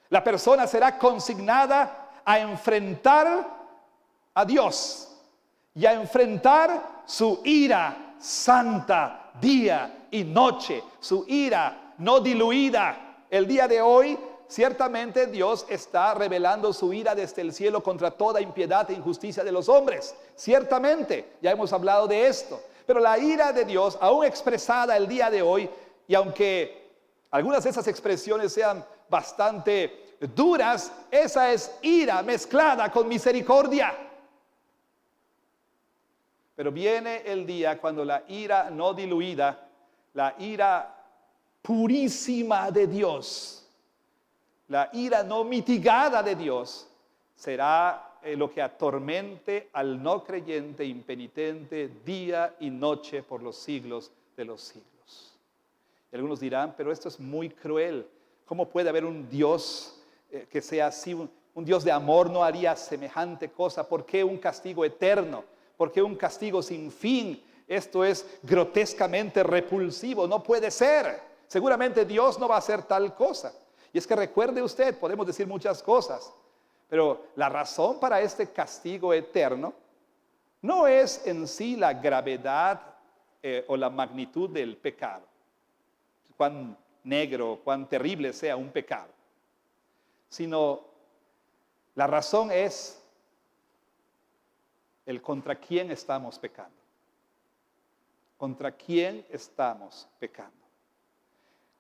S1: La persona será consignada a enfrentar a Dios y a enfrentar su ira santa día y noche, su ira no diluida. El día de hoy, ciertamente Dios está revelando su ira desde el cielo contra toda impiedad e injusticia de los hombres. Ciertamente, ya hemos hablado de esto. Pero la ira de Dios, aún expresada el día de hoy, y aunque algunas de esas expresiones sean bastante duras, esa es ira mezclada con misericordia. Pero viene el día cuando la ira no diluida, la ira purísima de Dios, la ira no mitigada de Dios, será lo que atormente al no creyente impenitente día y noche por los siglos de los siglos. Y algunos dirán, pero esto es muy cruel. ¿Cómo puede haber un Dios que sea así? Un Dios de amor no haría semejante cosa. ¿Por qué un castigo eterno? ¿Por qué un castigo sin fin? Esto es grotescamente repulsivo. No puede ser. Seguramente Dios no va a hacer tal cosa. Y es que recuerde usted, podemos decir muchas cosas, pero la razón para este castigo eterno no es en sí la gravedad o la magnitud del pecado. Cuán negro, cuán terrible sea un pecado. Sino la razón es el contra quién estamos pecando. ¿Contra quién estamos pecando?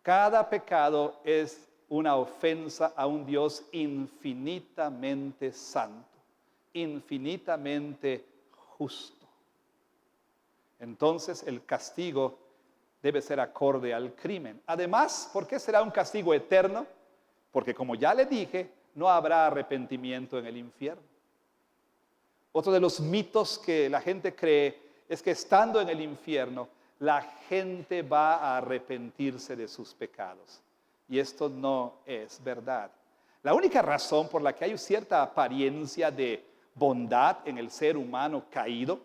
S1: Cada pecado es una ofensa a un Dios infinitamente santo, infinitamente justo. Entonces el castigo debe ser acorde al crimen. Además, ¿por qué será un castigo eterno? Porque como ya le dije, no habrá arrepentimiento en el infierno. Otro de los mitos que la gente cree es que estando en el infierno, la gente va a arrepentirse de sus pecados. Y esto no es verdad. La única razón por la que hay cierta apariencia de bondad en el ser humano caído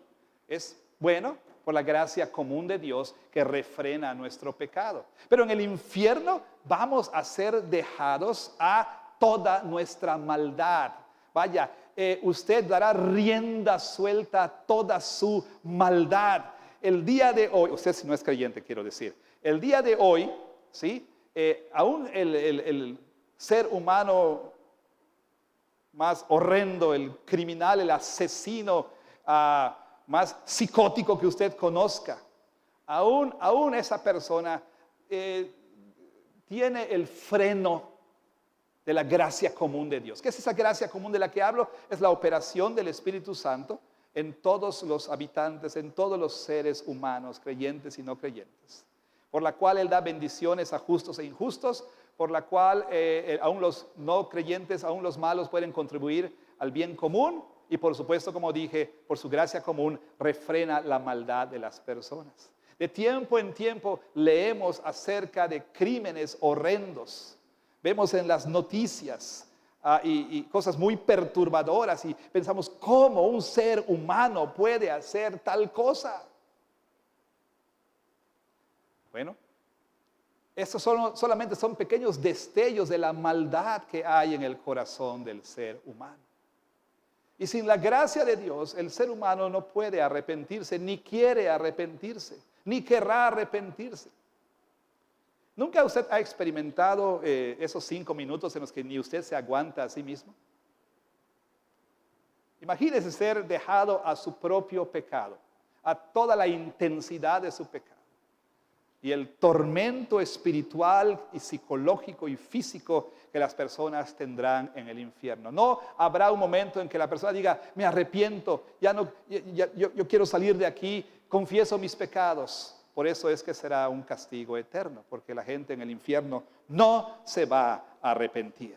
S1: es, bueno, por la gracia común de Dios que refrena nuestro pecado. Pero en el infierno vamos a ser dejados a toda nuestra maldad. Vaya, usted dará rienda suelta a toda su maldad. El día de hoy, usted si no es creyente quiero decir, el día de hoy, ¿sí? Aún el ser humano más horrendo, el criminal, el asesino más psicótico que usted conozca, aún esa persona tiene el freno de la gracia común de Dios. ¿Qué es esa gracia común de la que hablo? Es la operación del Espíritu Santo en todos los habitantes, en todos los seres humanos, creyentes y no creyentes, por la cual Él da bendiciones a justos e injustos, por la cual aún los no creyentes, aún los malos pueden contribuir al bien común y por supuesto, como dije, por su gracia común refrena la maldad de las personas. De tiempo en tiempo leemos acerca de crímenes horrendos, vemos en las noticias y cosas muy perturbadoras y pensamos, ¿cómo un ser humano puede hacer tal cosa? Bueno, estos solamente son pequeños destellos de la maldad que hay en el corazón del ser humano. Y sin la gracia de Dios, el ser humano no puede arrepentirse, ni quiere arrepentirse, ni querrá arrepentirse. ¿Nunca usted ha experimentado esos 5 minutos en los que ni usted se aguanta a sí mismo? Imagínese ser dejado a su propio pecado, a toda la intensidad de su pecado. Y el tormento espiritual y psicológico y físico que las personas tendrán en el infierno. No habrá un momento en que la persona diga, me arrepiento, yo quiero salir de aquí, confieso mis pecados. Por eso es que será un castigo eterno, porque la gente en el infierno no se va a arrepentir.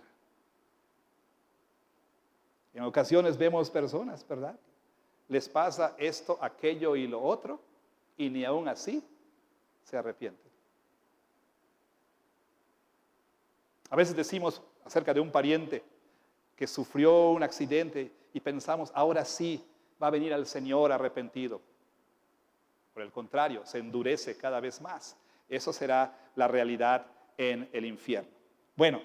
S1: En ocasiones vemos personas, ¿verdad? Les pasa esto, aquello y lo otro, y ni aún así se arrepienten. A veces decimos acerca de un pariente que sufrió un accidente y pensamos, ahora sí va a venir al Señor arrepentido. Por el contrario, se endurece cada vez más. Eso será la realidad en el infierno. Bueno,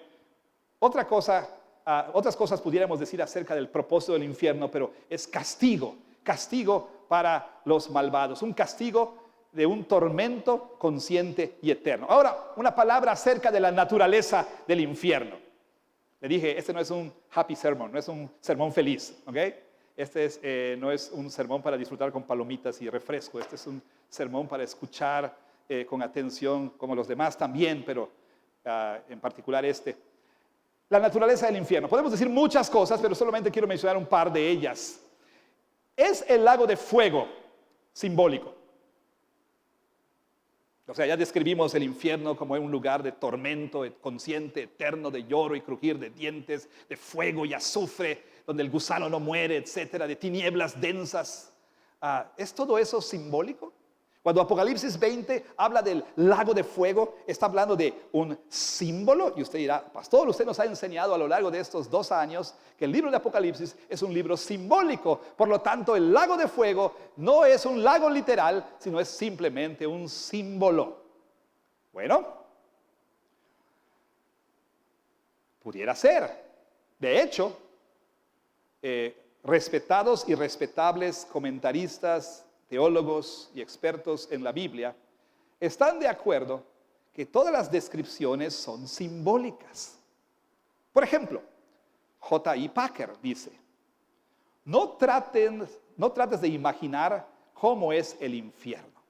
S1: otras cosas pudiéramos decir acerca del propósito del infierno, pero es castigo para los malvados, un castigo de un tormento consciente y eterno. Ahora, una palabra acerca de la naturaleza del infierno. Le dije, este no es un happy sermon, no es un sermón feliz, ¿ok? No es un sermón para disfrutar con palomitas y refresco. Este es un sermón para escuchar con atención, como los demás también, pero en particular este. La naturaleza del infierno. Podemos decir muchas cosas, pero solamente quiero mencionar un par de ellas. Es el lago de fuego simbólico. O sea, ya describimos el infierno como un lugar de tormento consciente, eterno, de lloro y crujir de dientes, de fuego y azufre, donde el gusano no muere, etcétera, de tinieblas densas. ¿Es todo eso simbólico? Cuando Apocalipsis 20 habla del lago de fuego, está hablando de un símbolo. Y usted dirá, pastor, usted nos ha enseñado a lo largo de estos 2 años que el libro de Apocalipsis es un libro simbólico. Por lo tanto, el lago de fuego no es un lago literal, sino es simplemente un símbolo. Bueno, pudiera ser. De hecho, respetados y respetables comentaristas, teólogos y expertos en la Biblia están de acuerdo que todas las descripciones son simbólicas. Por ejemplo, J.I. Packer dice: no trates de imaginar cómo es el infierno.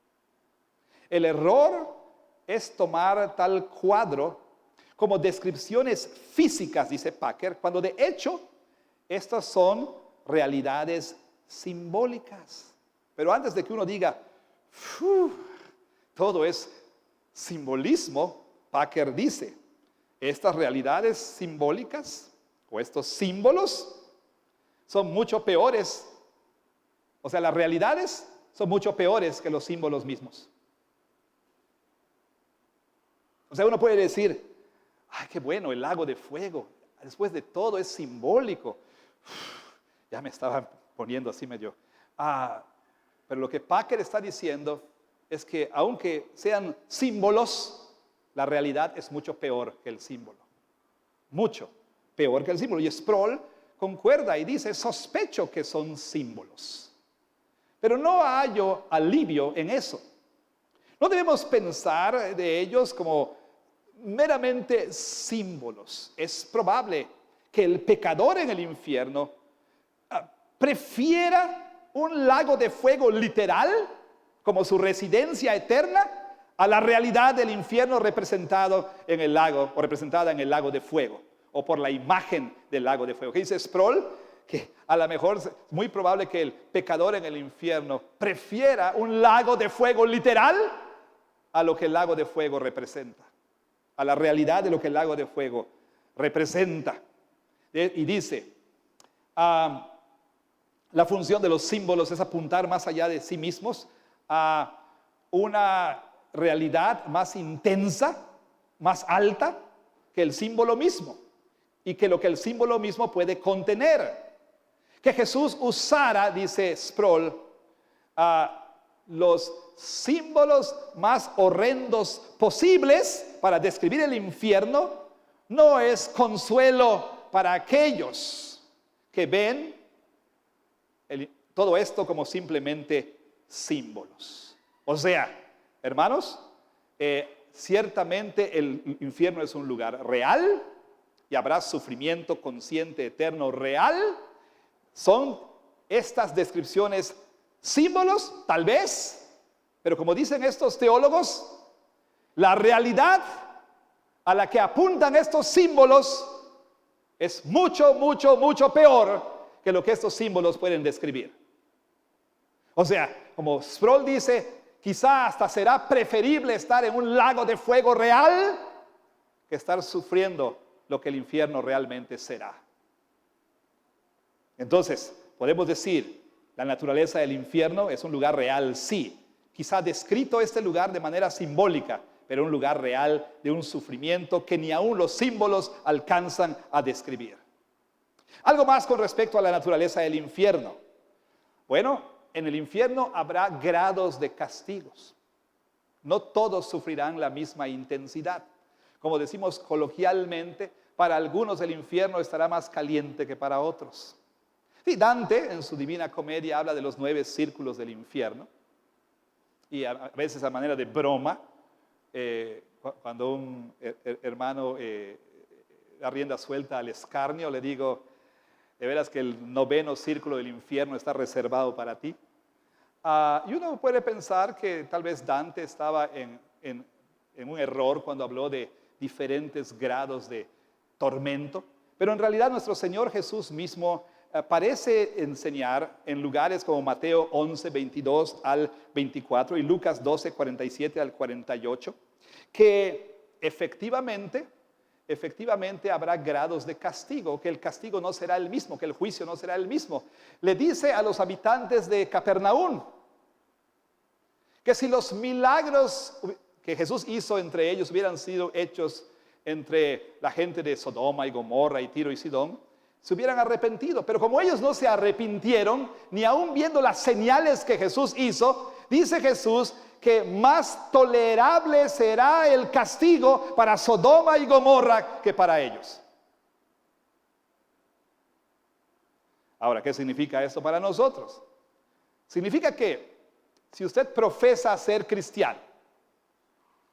S1: El error es tomar tal cuadro como descripciones físicas, dice Packer, cuando de hecho estas son realidades simbólicas. Pero antes de que uno diga, todo es simbolismo, Packer dice, estas realidades simbólicas o estos símbolos son mucho peores. O sea, las realidades son mucho peores que los símbolos mismos. O sea, uno puede decir, ay, qué bueno, el lago de fuego, después de todo es simbólico. Ya me estaba poniendo así medio. Pero lo que Packer está diciendo es que aunque sean símbolos, la realidad es mucho peor que el símbolo. Mucho peor que el símbolo. Y Sproul concuerda y dice, sospecho que son símbolos. Pero no hallo alivio en eso. No debemos pensar de ellos como meramente símbolos. Es probable que el pecador en el infierno prefiera un lago de fuego literal como su residencia eterna a la realidad del infierno representado en el lago o representada en el lago de fuego o por la imagen del lago de fuego. ¿Qué dice Sproul? Que a lo mejor es muy probable que el pecador en el infierno prefiera un lago de fuego literal a lo que el lago de fuego representa, a la realidad de lo que el lago de fuego representa. Y dice, la función de los símbolos es apuntar más allá de sí mismos a una realidad más intensa, más alta que el símbolo mismo y que lo que el símbolo mismo puede contener. Que Jesús usara, dice Sproul, los símbolos más horrendos posibles para describir el infierno no es consuelo para aquellos que ven todo esto como simplemente símbolos. O sea, hermanos, ciertamente el infierno es un lugar real y habrá sufrimiento consciente, eterno, real. ¿Son estas descripciones símbolos? Tal vez, pero como dicen estos teólogos, la realidad a la que apuntan estos símbolos es mucho, mucho, mucho peor que lo que estos símbolos pueden describir. O sea, como Sproul dice, quizá hasta será preferible estar en un lago de fuego real que estar sufriendo lo que el infierno realmente será. Entonces, podemos decir, la naturaleza del infierno es un lugar real, sí. Quizá descrito este lugar de manera simbólica, pero un lugar real de un sufrimiento que ni aún los símbolos alcanzan a describir. Algo más con respecto a la naturaleza del infierno. Bueno, en el infierno habrá grados de castigos. No todos sufrirán la misma intensidad. Como decimos coloquialmente, para algunos el infierno estará más caliente que para otros. Y Dante, en su Divina Comedia, habla de los 9 círculos del infierno. Y a veces a manera de broma, cuando un hermano da rienda suelta al escarnio, le digo, de veras que el 9º círculo del infierno está reservado para ti. Y uno puede pensar que tal vez Dante estaba en un error cuando habló de diferentes grados de tormento, pero en realidad nuestro Señor Jesús mismo parece enseñar en lugares como Mateo 11, 22 al 24 y Lucas 12, 47 al 48, que efectivamente efectivamente habrá grados de castigo, que el castigo no será el mismo, que el juicio no será el mismo. Le dice a los habitantes de Capernaum que si los milagros que Jesús hizo entre ellos hubieran sido hechos entre la gente de Sodoma y Gomorra y Tiro y Sidón, se hubieran arrepentido. Pero como ellos no se arrepintieron, ni aun viendo las señales que Jesús hizo, dice Jesús que más tolerable será el castigo para Sodoma y Gomorra que para ellos. Ahora, ¿qué significa esto para nosotros? Significa que si usted profesa ser cristiano,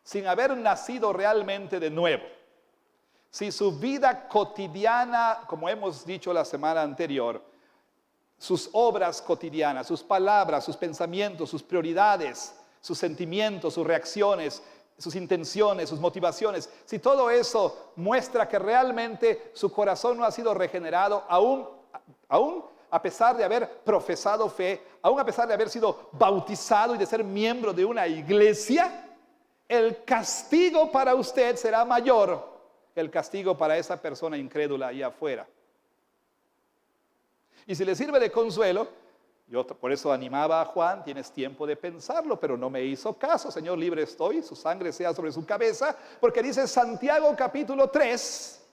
S1: sin haber nacido realmente de nuevo, si su vida cotidiana, como hemos dicho la semana anterior, sus obras cotidianas, sus palabras, sus pensamientos, sus prioridades, sus sentimientos, sus reacciones, sus intenciones, sus motivaciones, si todo eso muestra que realmente su corazón no ha sido regenerado, aún a pesar de haber profesado fe, aún a pesar de haber sido bautizado y de ser miembro de una iglesia, el castigo para usted será mayor que el castigo para esa persona incrédula ahí afuera. Y si le sirve de consuelo, yo por eso animaba a Juan: tienes tiempo de pensarlo, pero no me hizo caso. Señor, libre estoy, su sangre sea sobre su cabeza, porque dice Santiago capítulo 3,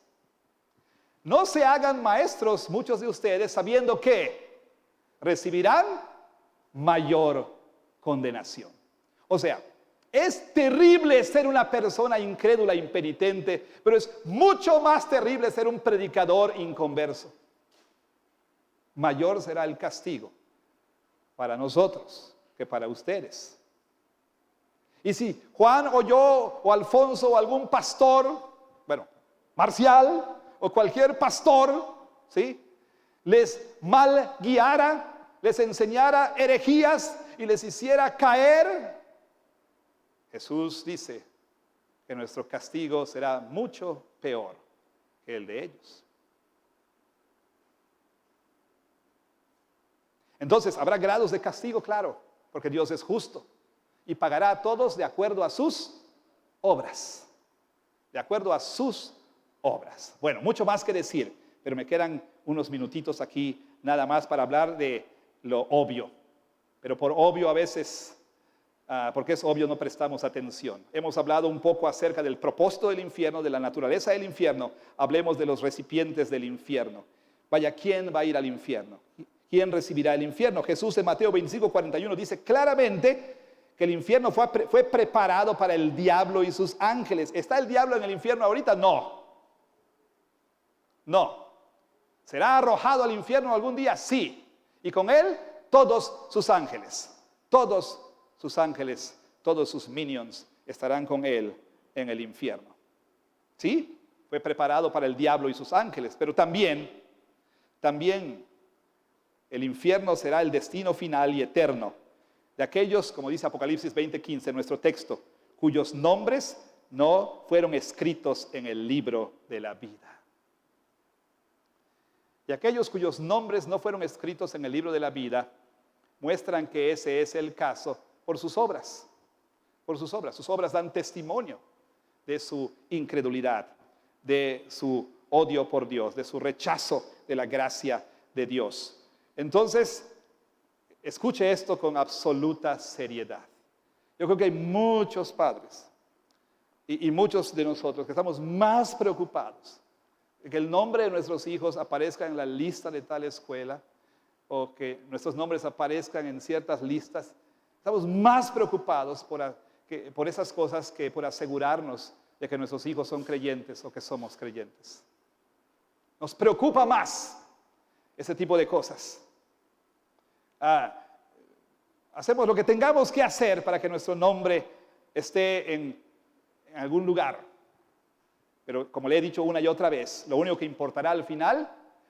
S1: no se hagan maestros muchos de ustedes sabiendo que recibirán mayor condenación. O sea, es terrible ser una persona incrédula, impenitente, pero es mucho más terrible ser un predicador inconverso. Mayor será el castigo para nosotros que para ustedes. Y si Juan o yo o Alfonso o algún pastor, Marcial o cualquier pastor, ¿sí?, les mal guiara, les enseñara herejías y les hiciera caer, Jesús dice que nuestro castigo será mucho peor que el de ellos. Entonces, habrá grados de castigo, claro, porque Dios es justo y pagará a todos de acuerdo a sus obras. De acuerdo a sus obras. Bueno, mucho más que decir, pero me quedan unos minutitos aquí nada más para hablar de lo obvio. Pero por obvio a veces, porque es obvio, no prestamos atención. Hemos hablado un poco acerca del propósito del infierno, de la naturaleza del infierno. Hablemos de los recipientes del infierno. Vaya, ¿quién va a ir al infierno? ¿Quién recibirá el infierno? Jesús en Mateo 25:41 dice claramente que el infierno fue preparado para el diablo y sus ángeles. ¿Está el diablo en el infierno ahorita? No. No. ¿Será arrojado al infierno algún día? Sí. Y con él todos sus ángeles. Todos sus ángeles, todos sus minions estarán con él en el infierno. ¿Sí? Fue preparado para el diablo y sus ángeles, pero también el infierno será el destino final y eterno de aquellos, como dice Apocalipsis 20:15 en nuestro texto, cuyos nombres no fueron escritos en el libro de la vida. Y aquellos cuyos nombres no fueron escritos en el libro de la vida muestran que ese es el caso por sus obras. Por sus obras. Sus obras dan testimonio de su incredulidad, de su odio por Dios, de su rechazo de la gracia de Dios. Entonces, escuche esto con absoluta seriedad. Yo creo que hay muchos padres y muchos de nosotros que estamos más preocupados de que el nombre de nuestros hijos aparezca en la lista de tal escuela o que nuestros nombres aparezcan en ciertas listas. Estamos más preocupados por esas cosas que por asegurarnos de que nuestros hijos son creyentes o que somos creyentes. Nos preocupa más ese tipo de cosas. Hacemos lo que tengamos que hacer para que nuestro nombre esté en algún lugar. Pero como le he dicho una y otra vez, lo único que importará al final,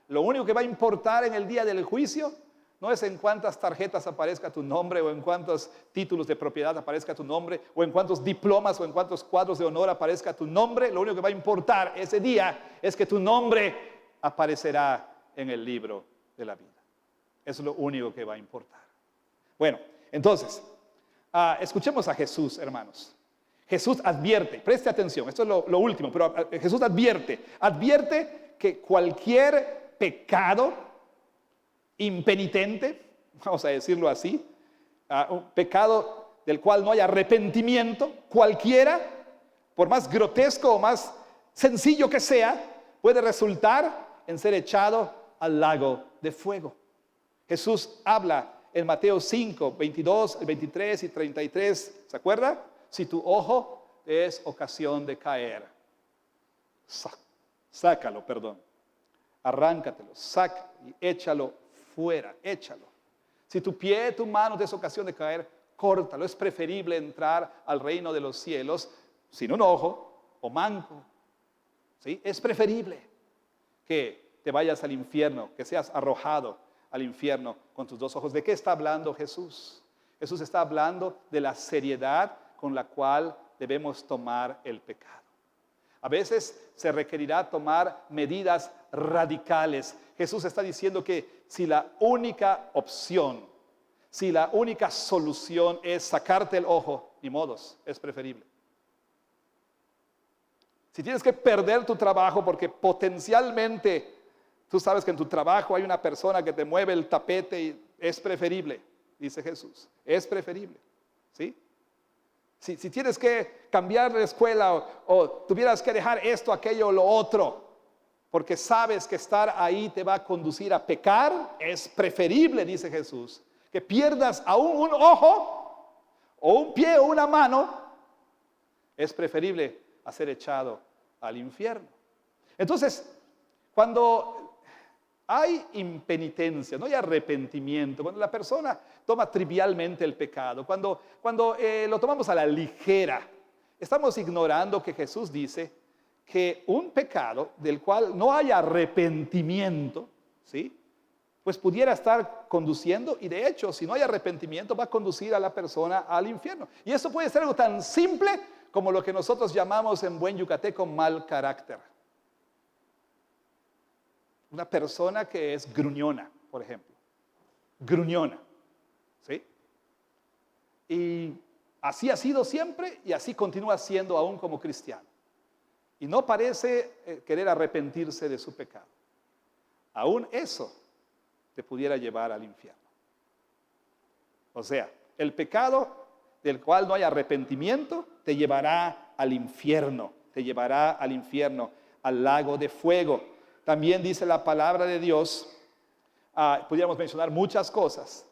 S1: lo único que va a importar en el día del juicio, no es en cuántas tarjetas aparezca tu nombre o en cuántos títulos de propiedad aparezca tu nombre o en cuántos diplomas o en cuántos cuadros de honor aparezca tu nombre. Lo único que va a importar ese día es que tu nombre aparecerá en el libro de la vida. Eso es lo único que va a importar. Bueno, entonces, escuchemos a Jesús, hermanos. Jesús advierte, preste atención, esto es lo último, pero Jesús advierte que cualquier pecado impenitente, vamos a decirlo así, un pecado del cual no hay arrepentimiento, cualquiera, por más grotesco o más sencillo que sea, puede resultar en ser echado al lago de fuego. Jesús habla en Mateo 5, 22, 23 y 33, ¿se acuerda? Si tu ojo es ocasión de caer, sácalo, arráncatelo, saca y échalo fuera, échalo. Si tu pie, tu mano te es ocasión de caer, córtalo. Es preferible entrar al reino de los cielos sin un ojo o manco. ¿Sí? Es preferible que te vayas al infierno, que seas arrojado al infierno con tus dos ojos. ¿De qué está hablando Jesús? Jesús está hablando de la seriedad con la cual debemos tomar el pecado. A veces se requerirá tomar medidas radicales. Jesús está diciendo que si la única opción, si la única solución es sacarte el ojo, ni modos, es preferible. Si tienes que perder tu trabajo porque potencialmente tú sabes que en tu trabajo hay una persona que te mueve el tapete, y es preferible, dice Jesús, es preferible, ¿sí? Si tienes que cambiar de escuela o tuvieras que dejar esto, aquello o lo otro, porque sabes que estar ahí te va a conducir a pecar, es preferible, dice Jesús, que pierdas aún un ojo o un pie o una mano, es preferible a ser echado al infierno. Entonces, cuando hay impenitencia, no hay arrepentimiento, cuando la persona toma trivialmente el pecado, cuando lo tomamos a la ligera, estamos ignorando que Jesús dice que un pecado del cual no hay arrepentimiento, ¿sí?, pues pudiera estar conduciendo, y de hecho, si no hay arrepentimiento, va a conducir a la persona al infierno. Y eso puede ser algo tan simple como lo que nosotros llamamos en buen yucateco mal carácter. Una persona que es gruñona, por ejemplo. Gruñona, ¿sí? Y así ha sido siempre y así continúa siendo aún como cristiano. Y no parece querer arrepentirse de su pecado. Aún eso te pudiera llevar al infierno. O sea, el pecado del cual no hay arrepentimiento te llevará al infierno, al lago de fuego. También dice la palabra de Dios, pudiéramos mencionar muchas cosas,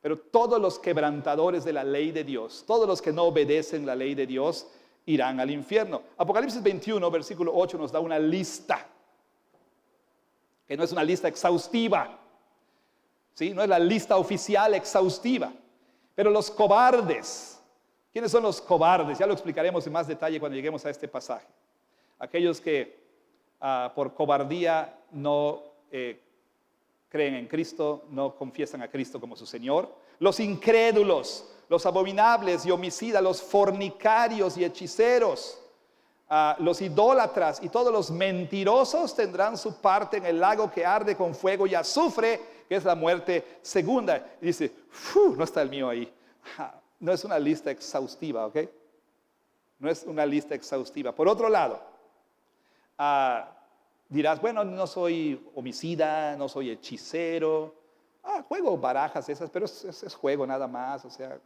S1: pero todos los quebrantadores de la ley de Dios, todos los que no obedecen la ley de Dios, irán al infierno. Apocalipsis 21, versículo 8 nos da una lista, que no es una lista exhaustiva, ¿sí? No es la lista oficial exhaustiva, pero los cobardes, ¿quiénes son los cobardes? Ya lo explicaremos en más detalle cuando lleguemos a este pasaje. Aquellos que por cobardía no creen en Cristo, no confiesan a Cristo como su Señor. Los incrédulos, los abominables y homicidas, los fornicarios y hechiceros, los idólatras y todos los mentirosos tendrán su parte en el lago que arde con fuego y azufre, que es la muerte segunda. Y dice, no está el mío ahí. No es una lista exhaustiva, ¿ok? No es una lista exhaustiva. Por otro lado, dirás, bueno, no soy homicida, no soy hechicero, juego barajas esas, pero es juego nada más, o sea,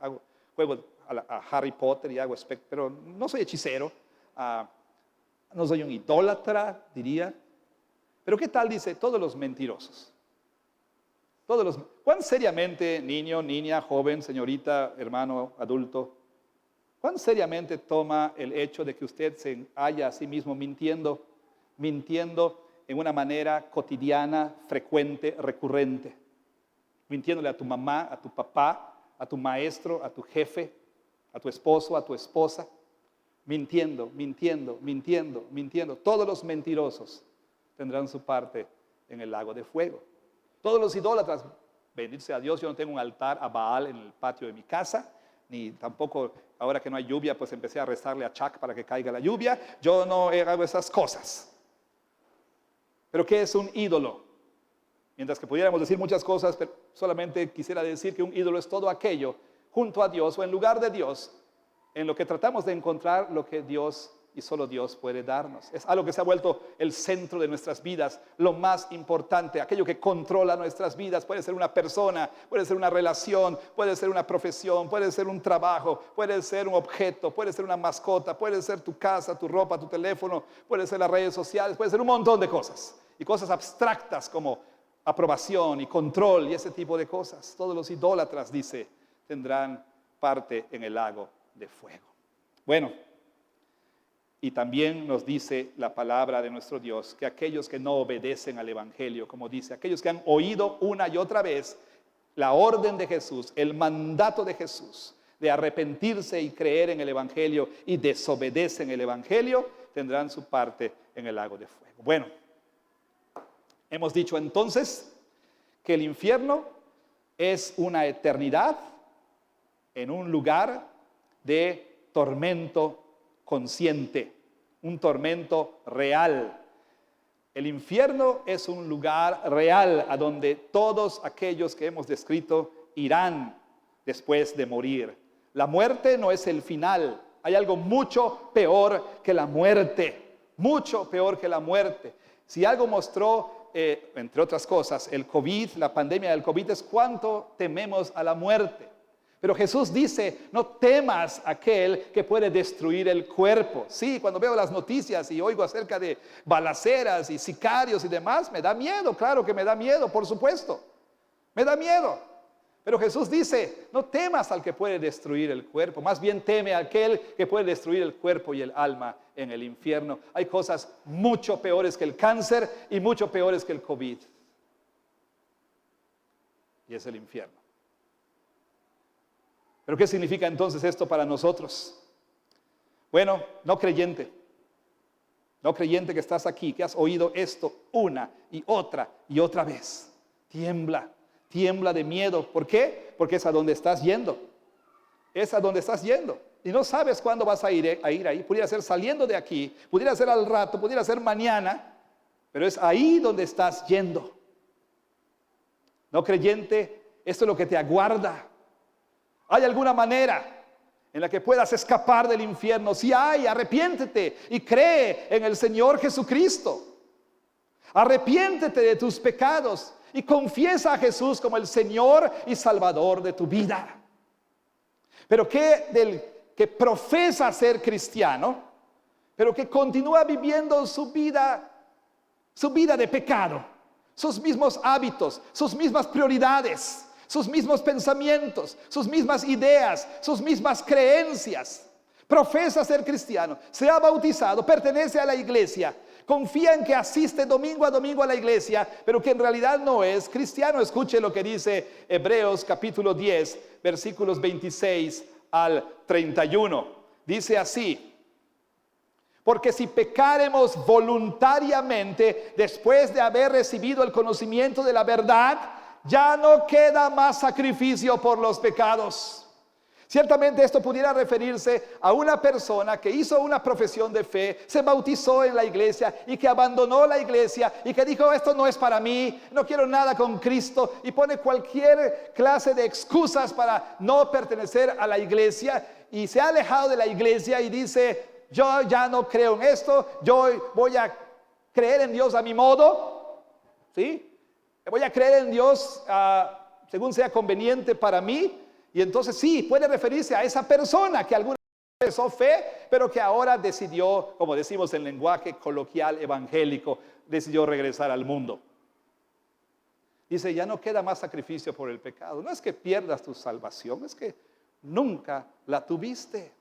S1: juego a Harry Potter y hago pero no soy hechicero, no soy un idólatra, diría. Pero ¿qué tal dice todos los mentirosos? ¿Cuán seriamente, niño, niña, joven, señorita, hermano, adulto, cuán seriamente toma el hecho de que usted se halla a sí mismo mintiendo en una manera cotidiana, frecuente, recurrente? Mintiéndole a tu mamá, a tu papá, a tu maestro, a tu jefe, a tu esposo, a tu esposa. Mintiendo. Todos los mentirosos tendrán su parte en el lago de fuego. Todos los idólatras, bendito sea Dios, yo no tengo un altar a Baal en el patio de mi casa, ni tampoco, ahora que no hay lluvia, pues empecé a rezarle a Chac para que caiga la lluvia. Yo no hago esas cosas. Pero ¿qué es un ídolo? Mientras que pudiéramos decir muchas cosas, pero solamente quisiera decir que un ídolo es todo aquello junto a Dios o en lugar de Dios en lo que tratamos de encontrar lo que Dios y solo Dios puede darnos. Es algo que se ha vuelto el centro de nuestras vidas, lo más importante, aquello que controla nuestras vidas. Puede ser una persona, puede ser una relación, puede ser una profesión, puede ser un trabajo, puede ser un objeto, puede ser una mascota, puede ser tu casa, tu ropa, tu teléfono, puede ser las redes sociales, puede ser un montón de cosas. Y cosas abstractas como aprobación y control y ese tipo de cosas. Todos los idólatras, dice, tendrán parte en el lago de fuego. Bueno, y también nos dice la palabra de nuestro Dios que aquellos que no obedecen al Evangelio, como dice, aquellos que han oído una y otra vez la orden de Jesús, el mandato de Jesús de arrepentirse y creer en el Evangelio y desobedecen el Evangelio, tendrán su parte en el lago de fuego. Bueno, hemos dicho entonces que el infierno es una eternidad en un lugar de tormento consciente, un tormento real. El infierno es un lugar real a donde todos aquellos que hemos descrito irán después de morir. La muerte no es el final. Hay algo mucho peor que la muerte, mucho peor que la muerte. Si algo mostró, entre otras cosas, el COVID, la pandemia del COVID, es cuánto tememos a la muerte. Pero Jesús dice, no temas a aquel que puede destruir el cuerpo. Sí, cuando veo las noticias y oigo acerca de balaceras y sicarios y demás, me da miedo, claro que me da miedo, por supuesto. Me da miedo. Pero Jesús dice, no temas al que puede destruir el cuerpo, más bien teme a aquel que puede destruir el cuerpo y el alma en el infierno. Hay cosas mucho peores que el cáncer y mucho peores que el COVID. Y es el infierno. ¿Pero qué significa entonces esto para nosotros? Bueno, no creyente que estás aquí, que has oído esto una y otra vez, tiembla de miedo. ¿Por qué? Porque es a donde estás yendo. Es a donde estás yendo. Y no sabes cuándo vas a ir ahí. Pudiera ser saliendo de aquí, pudiera ser al rato, pudiera ser mañana, pero es ahí donde estás yendo. No creyente, esto es lo que te aguarda. ¿Hay alguna manera en la que puedas escapar del infierno? Si hay, arrepiéntete y cree en el Señor Jesucristo. Arrepiéntete de tus pecados y confiesa a Jesús como el Señor y Salvador de tu vida. Pero ¿qué del que profesa ser cristiano, pero que continúa viviendo su vida de pecado, sus mismos hábitos, sus mismas prioridades, sus mismos pensamientos, sus mismas ideas, sus mismas creencias? Profesa ser cristiano, se ha bautizado, pertenece a la iglesia, confía en que asiste domingo a domingo a la iglesia, pero que en realidad no es cristiano. Escuche lo que dice Hebreos capítulo 10, versículos 26 al 31. Dice así: porque si pecáremos voluntariamente después de haber recibido el conocimiento de la verdad, ya no queda más sacrificio por los pecados. Ciertamente esto pudiera referirse a una persona que hizo una profesión de fe, se bautizó en la iglesia y que abandonó la iglesia y que dijo, esto no es para mí, no quiero nada con Cristo, y pone cualquier clase de excusas para no pertenecer a la iglesia y se ha alejado de la iglesia y dice, yo ya no creo en esto, yo voy a creer en Dios a mi modo, ¿sí? Voy a creer en Dios según sea conveniente para mí. Y entonces sí, puede referirse a esa persona que alguna vez empezó fe, pero que ahora decidió, como decimos en lenguaje coloquial evangélico, decidió regresar al mundo. Dice, ya no queda más sacrificio por el pecado. No es que pierdas tu salvación, es que nunca la tuviste.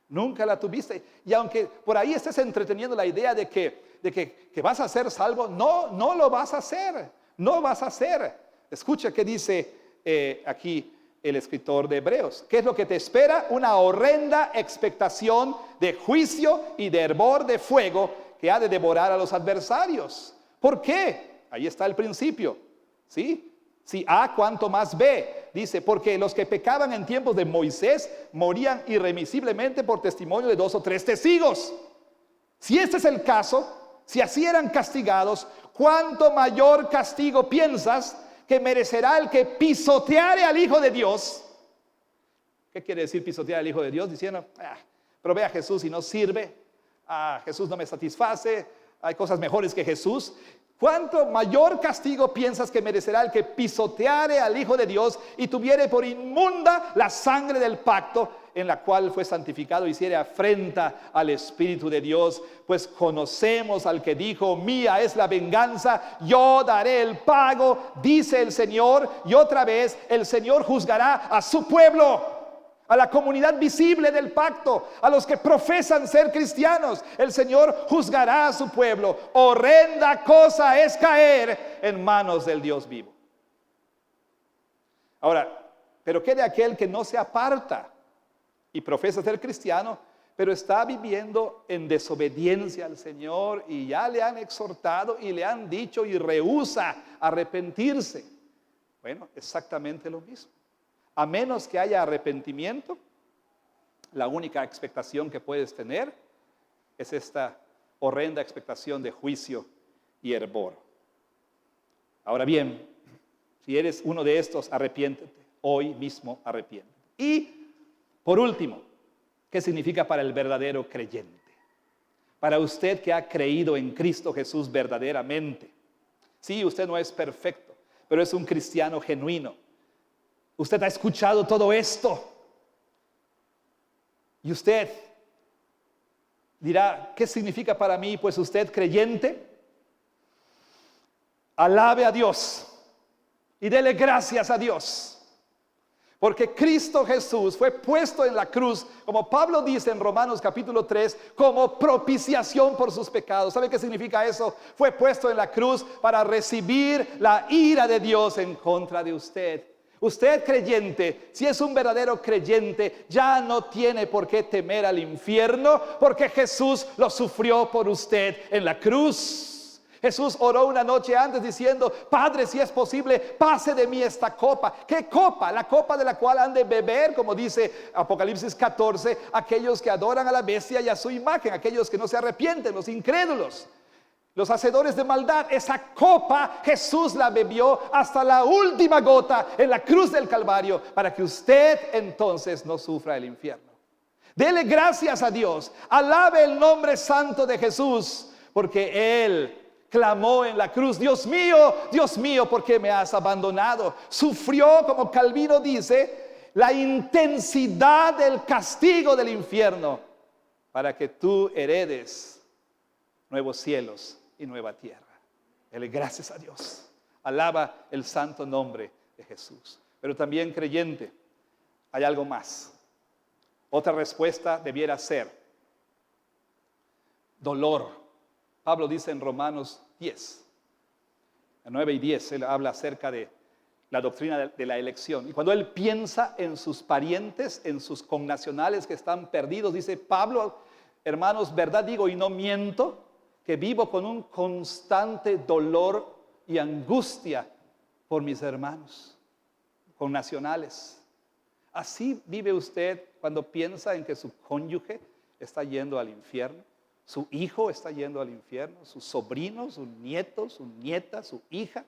S1: Nunca la tuviste. Y aunque por ahí estés entreteniendo la idea de que vas a ser salvo, no lo vas a hacer. No vas a hacer. Escucha qué dice aquí el escritor de Hebreos. ¿Qué es lo que te espera? Una horrenda expectación de juicio y de hervor de fuego que ha de devorar a los adversarios. ¿Por qué? Ahí está el principio. ¿Sí? Si A, cuanto más B. Dice, porque los que pecaban en tiempos de Moisés morían irremisiblemente por testimonio de 2 o 3 testigos. Si este es el caso, si así eran castigados, ¿cuánto mayor castigo piensas que merecerá el que pisoteare al Hijo de Dios? ¿Qué quiere decir pisotear al Hijo de Dios? Diciendo, probé a Jesús y no sirve, Jesús no me satisface, hay cosas mejores que Jesús. ¿Cuánto mayor castigo piensas que merecerá el que pisoteare al Hijo de Dios y tuviere por inmunda la sangre del pacto en la cual fue santificado, hiciere afrenta al Espíritu de Dios? Pues conocemos al que dijo, mía es la venganza, yo daré el pago, dice el Señor. Y otra vez el Señor juzgará a su pueblo, a la comunidad visible del pacto, a los que profesan ser cristianos. El Señor juzgará a su pueblo. Horrenda cosa es caer en manos del Dios vivo. Ahora, pero ¿qué de aquel que no se aparta y profesa ser cristiano, pero está viviendo en desobediencia al Señor y ya le han exhortado y le han dicho y rehúsa arrepentirse? Bueno, exactamente lo mismo. A menos que haya arrepentimiento, la única expectación que puedes tener es esta horrenda expectación de juicio y hervor. Ahora bien, si eres uno de estos, arrepiéntete. Hoy mismo arrepiéntete. Y por último, ¿qué significa para el verdadero creyente? Para usted que ha creído en Cristo Jesús verdaderamente. Sí, usted no es perfecto, pero es un cristiano genuino. Usted ha escuchado todo esto y usted dirá, ¿qué significa para mí? Pues usted, creyente, alabe a Dios y dele gracias a Dios, porque Cristo Jesús fue puesto en la cruz, como Pablo dice en Romanos capítulo 3, como propiciación por sus pecados. ¿Sabe qué significa eso? Fue puesto en la cruz para recibir la ira de Dios en contra de usted. Usted, creyente, si es un verdadero creyente, ya no tiene por qué temer al infierno, porque Jesús lo sufrió por usted en la cruz. Jesús oró una noche antes diciendo, Padre, si es posible, pase de mí esta copa. ¿Qué copa? La copa de la cual han de beber, como dice Apocalipsis 14, aquellos que adoran a la bestia y a su imagen, aquellos que no se arrepienten, los incrédulos, los hacedores de maldad. Esa copa Jesús la bebió hasta la última gota en la cruz del Calvario, para que usted entonces no sufra el infierno. Dele gracias a Dios, alabe el nombre santo de Jesús, porque Él clamó en la cruz, Dios mío, ¿por qué me has abandonado? Sufrió, como Calvino dice, la intensidad del castigo del infierno, para que tú heredes nuevos cielos y nueva tierra. Dele gracias a Dios. Alaba el santo nombre de Jesús. Pero también, creyente, hay algo más. Otra respuesta debiera ser dolor. Pablo dice en Romanos 10, 9 y 10, él habla acerca de la doctrina de la elección. Y cuando él piensa en sus parientes, en sus connacionales que están perdidos, dice Pablo, hermanos, verdad digo y no miento, que vivo con un constante dolor y angustia por mis hermanos, connacionales. Así vive usted cuando piensa en que su cónyuge está yendo al infierno, su hijo está yendo al infierno, su sobrino, su nieto, su nieta, su hija,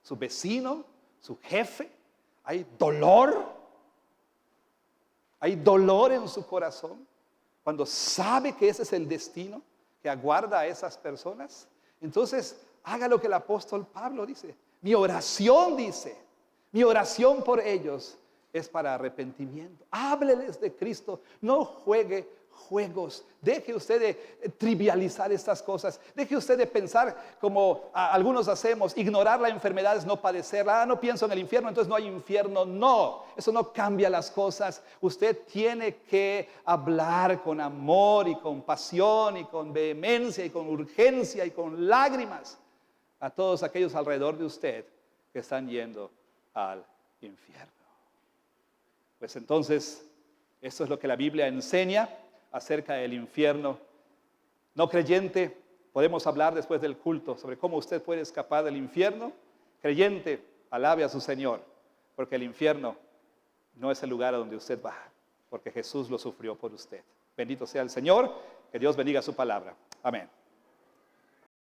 S1: su vecino, su jefe. Hay dolor en su corazón cuando sabe que ese es el destino que aguarda a esas personas. Entonces haga lo que el apóstol Pablo dice. Mi oración por ellos es para arrepentimiento. Hábleles de Cristo, no juegue juegos. Deje usted de trivializar estas cosas. Deje usted de pensar como algunos hacemos, ignorar la enfermedad es no padecerla. No pienso en el infierno, entonces no hay infierno. No, eso no cambia las cosas. Usted tiene que hablar con amor y con pasión y con vehemencia y con urgencia y con lágrimas a todos aquellos alrededor de usted que están yendo al infierno. Pues entonces, esto es lo que la Biblia enseña acerca del infierno. No creyente, podemos hablar después del culto sobre cómo usted puede escapar del infierno. Creyente, alabe a su Señor, porque el infierno no es el lugar a donde usted va, porque Jesús lo sufrió por usted. Bendito sea el Señor, que Dios bendiga su palabra. Amén.